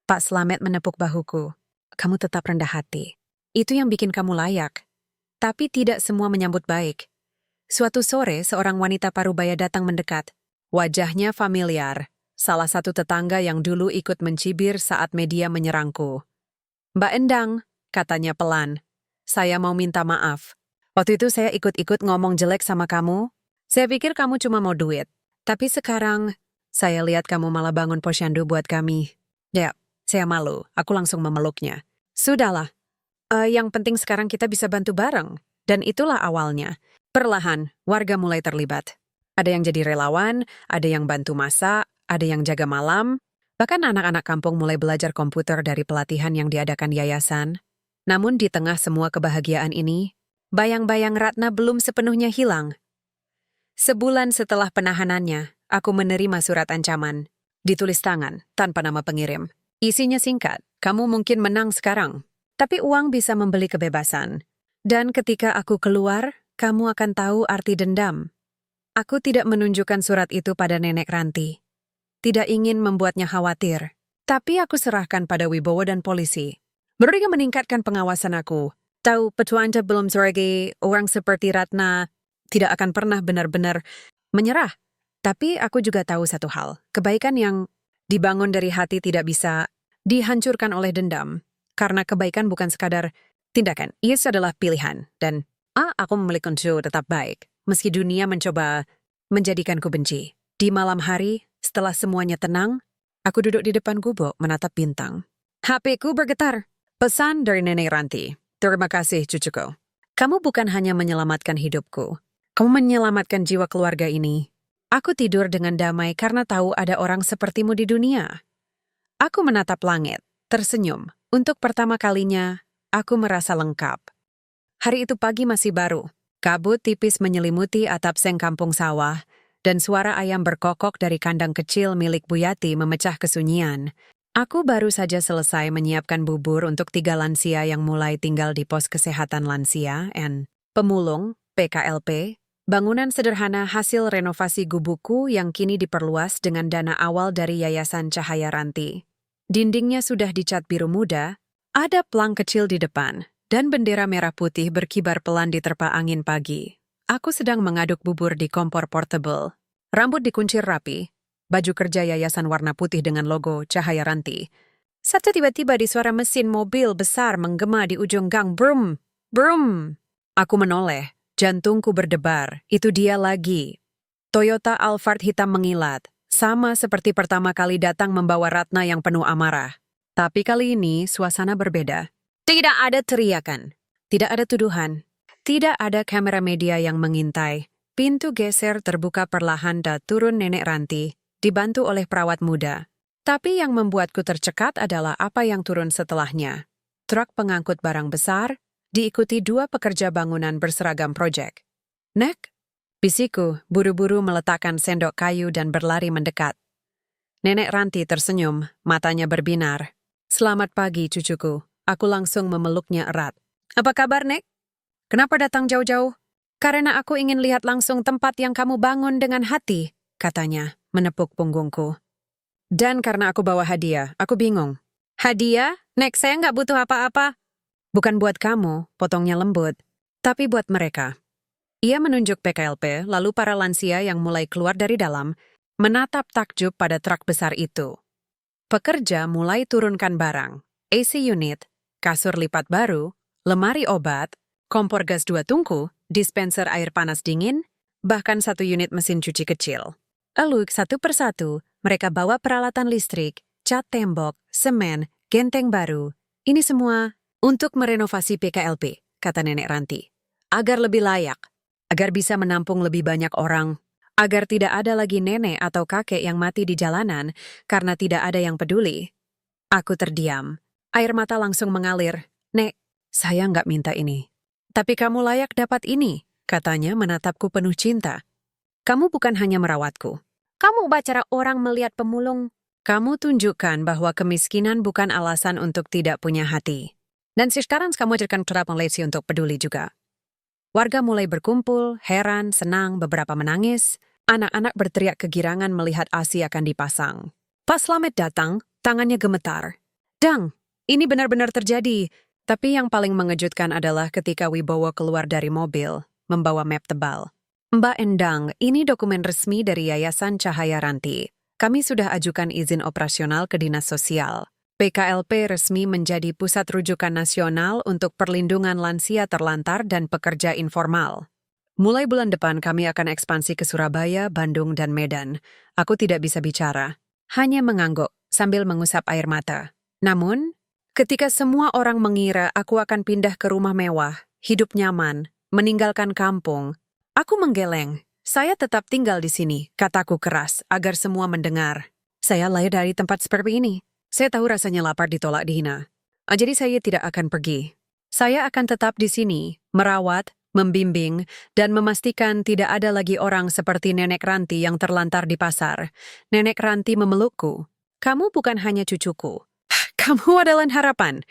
Speaker 1: Pak Slamet menepuk bahuku. Kamu tetap rendah hati. Itu yang bikin kamu layak. Tapi tidak semua menyambut baik. Suatu sore, seorang wanita parubaya datang mendekat. Wajahnya familiar, salah satu tetangga yang dulu ikut mencibir saat media menyerangku. Mbak Endang, katanya pelan. Saya mau minta maaf. Waktu itu saya ikut-ikut ngomong jelek sama kamu. Saya pikir kamu cuma mau duit. Tapi sekarang, saya lihat kamu malah bangun posyandu buat kami. Ya, saya malu. Aku langsung memeluknya. Sudahlah. Yang penting sekarang kita bisa bantu bareng. Dan itulah awalnya. Perlahan, warga mulai terlibat. Ada yang jadi relawan, ada yang bantu masak, ada yang jaga malam. Bahkan anak-anak kampung mulai belajar komputer dari pelatihan yang diadakan yayasan. Namun di tengah semua kebahagiaan ini, bayang-bayang Ratna belum sepenuhnya hilang. Sebulan setelah penahanannya, aku menerima surat ancaman. Ditulis tangan, tanpa nama pengirim. Isinya singkat, kamu mungkin menang sekarang, tapi uang bisa membeli kebebasan. Dan ketika aku keluar, kamu akan tahu arti dendam. Aku tidak menunjukkan surat itu pada Nenek Ranti. Tidak ingin membuatnya khawatir. Tapi aku serahkan pada Wibowo dan polisi. Mereka meningkatkan pengawasan aku. Tahu petua Anda belum sebagai orang seperti Ratna tidak akan pernah benar-benar menyerah. Tapi aku juga tahu satu hal. Kebaikan yang dibangun dari hati tidak bisa dihancurkan oleh dendam. Karena kebaikan bukan sekadar tindakan. Ia adalah pilihan. Dan aku memiliki unsur tetap baik. Meski dunia mencoba menjadikanku benci. Di malam hari, setelah semuanya tenang, aku duduk di depan gubuk menatap bintang. HP-ku bergetar. Pesan dari Nenek Ranti. Terima kasih, cucuku. Kamu bukan hanya menyelamatkan hidupku. Kamu menyelamatkan jiwa keluarga ini. Aku tidur dengan damai karena tahu ada orang sepertimu di dunia. Aku menatap langit, tersenyum. Untuk pertama kalinya, aku merasa lengkap. Hari itu pagi masih baru. Kabut tipis menyelimuti atap seng kampung sawah, dan suara ayam berkokok dari kandang kecil milik Buyati memecah kesunyian. Aku baru saja selesai menyiapkan bubur untuk 3 lansia yang mulai tinggal di pos kesehatan lansia dan pemulung, PKLP, bangunan sederhana hasil renovasi gubukku yang kini diperluas dengan dana awal dari Yayasan Cahaya Ranti. Dindingnya sudah dicat biru muda, ada plang kecil di depan, dan bendera merah putih berkibar pelan diterpa angin pagi. Aku sedang mengaduk bubur di kompor portable. Rambut dikuncir rapi, baju kerja yayasan warna putih dengan logo Cahaya Ranti. Satu tiba-tiba di suara mesin mobil besar menggema di ujung gang. Brum, brum. Aku menoleh, jantungku berdebar. Itu dia lagi. Toyota Alphard hitam mengilat, sama seperti pertama kali datang membawa Ratna yang penuh amarah. Tapi kali ini suasana berbeda. Tidak ada teriakan, tidak ada tuduhan, tidak ada kamera media yang mengintai. Pintu geser terbuka perlahan dan turun Nenek Ranti, dibantu oleh perawat muda. Tapi yang membuatku tercekat adalah apa yang turun setelahnya. Truk pengangkut barang besar, diikuti 2 pekerja bangunan berseragam proyek. Nek, bisikku, buru-buru meletakkan sendok kayu dan berlari mendekat. Nenek Ranti tersenyum, matanya berbinar. Selamat pagi, cucuku. Aku langsung memeluknya erat. Apa kabar, Nek? Kenapa datang jauh-jauh? Karena aku ingin lihat langsung tempat yang kamu bangun dengan hati, katanya, menepuk punggungku. Dan karena aku bawa hadiah, aku bingung. Hadiah? Nek, saya nggak butuh apa-apa. Bukan buat kamu, potongnya lembut, tapi buat mereka. Ia menunjuk PKLP, lalu para lansia yang mulai keluar dari dalam, menatap takjub pada truk besar itu. Pekerja mulai turunkan barang, AC unit, kasur lipat baru, lemari obat, kompor gas 2 tungku, dispenser air panas dingin, bahkan 1 unit mesin cuci kecil. Lalu satu persatu, mereka bawa peralatan listrik, cat tembok, semen, genteng baru. Ini semua untuk merenovasi PKLP, kata Nenek Ranti. Agar lebih layak, agar bisa menampung lebih banyak orang, agar tidak ada lagi nenek atau kakek yang mati di jalanan karena tidak ada yang peduli. Aku terdiam. Air mata langsung mengalir. Nek, saya nggak minta ini. Tapi kamu layak dapat ini, katanya menatapku penuh cinta. Kamu bukan hanya merawatku. Kamu ubah cara orang melihat pemulung. Kamu tunjukkan bahwa kemiskinan bukan alasan untuk tidak punya hati. Dan sekarang kamu ajarkan cara Malaysia untuk peduli juga. Warga mulai berkumpul, heran, senang, beberapa menangis. Anak-anak berteriak kegirangan melihat ASI akan dipasang. Pas Slamet datang, tangannya gemetar. Dang, ini benar-benar terjadi. Tapi yang paling mengejutkan adalah ketika Wibowo keluar dari mobil, membawa map tebal. Mbak Endang, ini dokumen resmi dari Yayasan Cahaya Ranti. Kami sudah ajukan izin operasional ke Dinas Sosial. PKLP resmi menjadi pusat rujukan nasional untuk perlindungan lansia terlantar dan pekerja informal. Mulai bulan depan kami akan ekspansi ke Surabaya, Bandung, dan Medan. Aku tidak bisa bicara, hanya mengangguk sambil mengusap air mata. Namun, ketika semua orang mengira aku akan pindah ke rumah mewah, hidup nyaman, meninggalkan kampung, aku menggeleng. Saya tetap tinggal di sini, kataku keras agar semua mendengar. Saya lahir dari tempat seperti ini. Saya tahu rasanya lapar ditolak dihina. Jadi saya tidak akan pergi. Saya akan tetap di sini, merawat, membimbing, dan memastikan tidak ada lagi orang seperti Nenek Ranti yang terlantar di pasar. Nenek Ranti memelukku. Kamu bukan hanya cucuku. Kamu adalah harapan.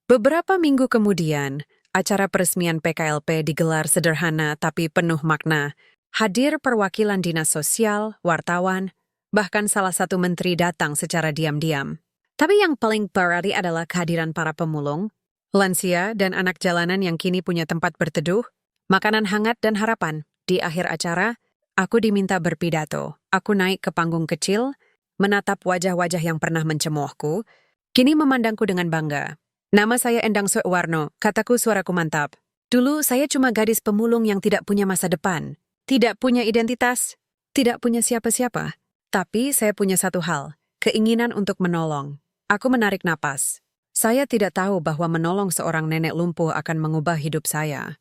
Speaker 1: Beberapa minggu kemudian, acara peresmian PKLP digelar sederhana tapi penuh makna. Hadir perwakilan dinas sosial, wartawan, bahkan salah satu menteri datang secara diam-diam. Tapi yang paling berarti adalah kehadiran para pemulung, lansia, dan anak jalanan yang kini punya tempat berteduh, makanan hangat dan harapan. Di akhir acara, aku diminta berpidato. Aku naik ke panggung kecil, menatap wajah-wajah yang pernah mencemoohku, kini memandangku dengan bangga. Nama saya Endang Suwarno, kataku suaraku mantap. Dulu saya cuma gadis pemulung yang tidak punya masa depan, tidak punya identitas, tidak punya siapa-siapa. Tapi saya punya satu hal, keinginan untuk menolong. Aku menarik napas. Saya tidak tahu bahwa menolong seorang nenek lumpuh akan mengubah hidup saya.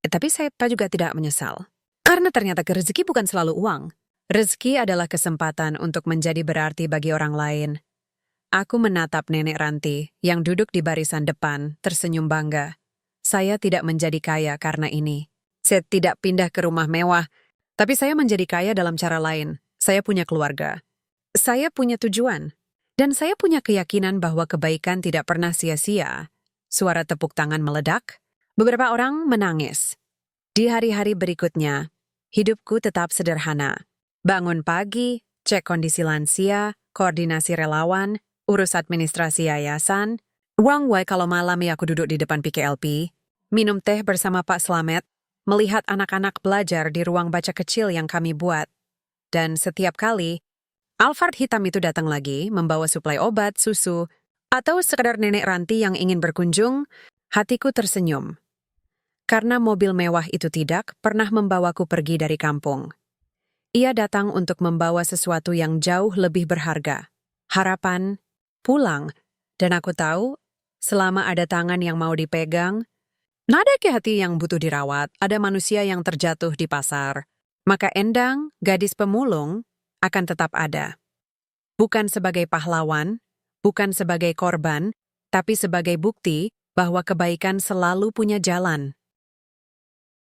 Speaker 1: Tapi saya juga tidak menyesal. Karena ternyata rezeki bukan selalu uang. Rezeki adalah kesempatan untuk menjadi berarti bagi orang lain. Aku menatap Nenek Ranti yang duduk di barisan depan, tersenyum bangga. Saya tidak menjadi kaya karena ini. Saya tidak pindah ke rumah mewah, tapi saya menjadi kaya dalam cara lain. Saya punya keluarga. Saya punya tujuan. Dan saya punya keyakinan bahwa kebaikan tidak pernah sia-sia. Suara tepuk tangan meledak. Beberapa orang menangis. Di hari-hari berikutnya, hidupku tetap sederhana. Bangun pagi, cek kondisi lansia, koordinasi relawan, urus administrasi yayasan. Uang kalau malam aku duduk di depan PKLP, minum teh bersama Pak Slamet, melihat anak-anak belajar di ruang baca kecil yang kami buat. Dan setiap kali, Alphard hitam itu datang lagi, membawa suplai obat, susu, atau sekadar Nenek Ranti yang ingin berkunjung, hatiku tersenyum. Karena mobil mewah itu tidak pernah membawaku pergi dari kampung. Ia datang untuk membawa sesuatu yang jauh lebih berharga. Harapan, pulang, dan aku tahu, selama ada tangan yang mau dipegang, nada ke hati yang butuh dirawat, ada manusia yang terjatuh di pasar. Maka Endang, gadis pemulung, akan tetap ada. Bukan sebagai pahlawan, bukan sebagai korban, tapi sebagai bukti bahwa kebaikan selalu punya jalan.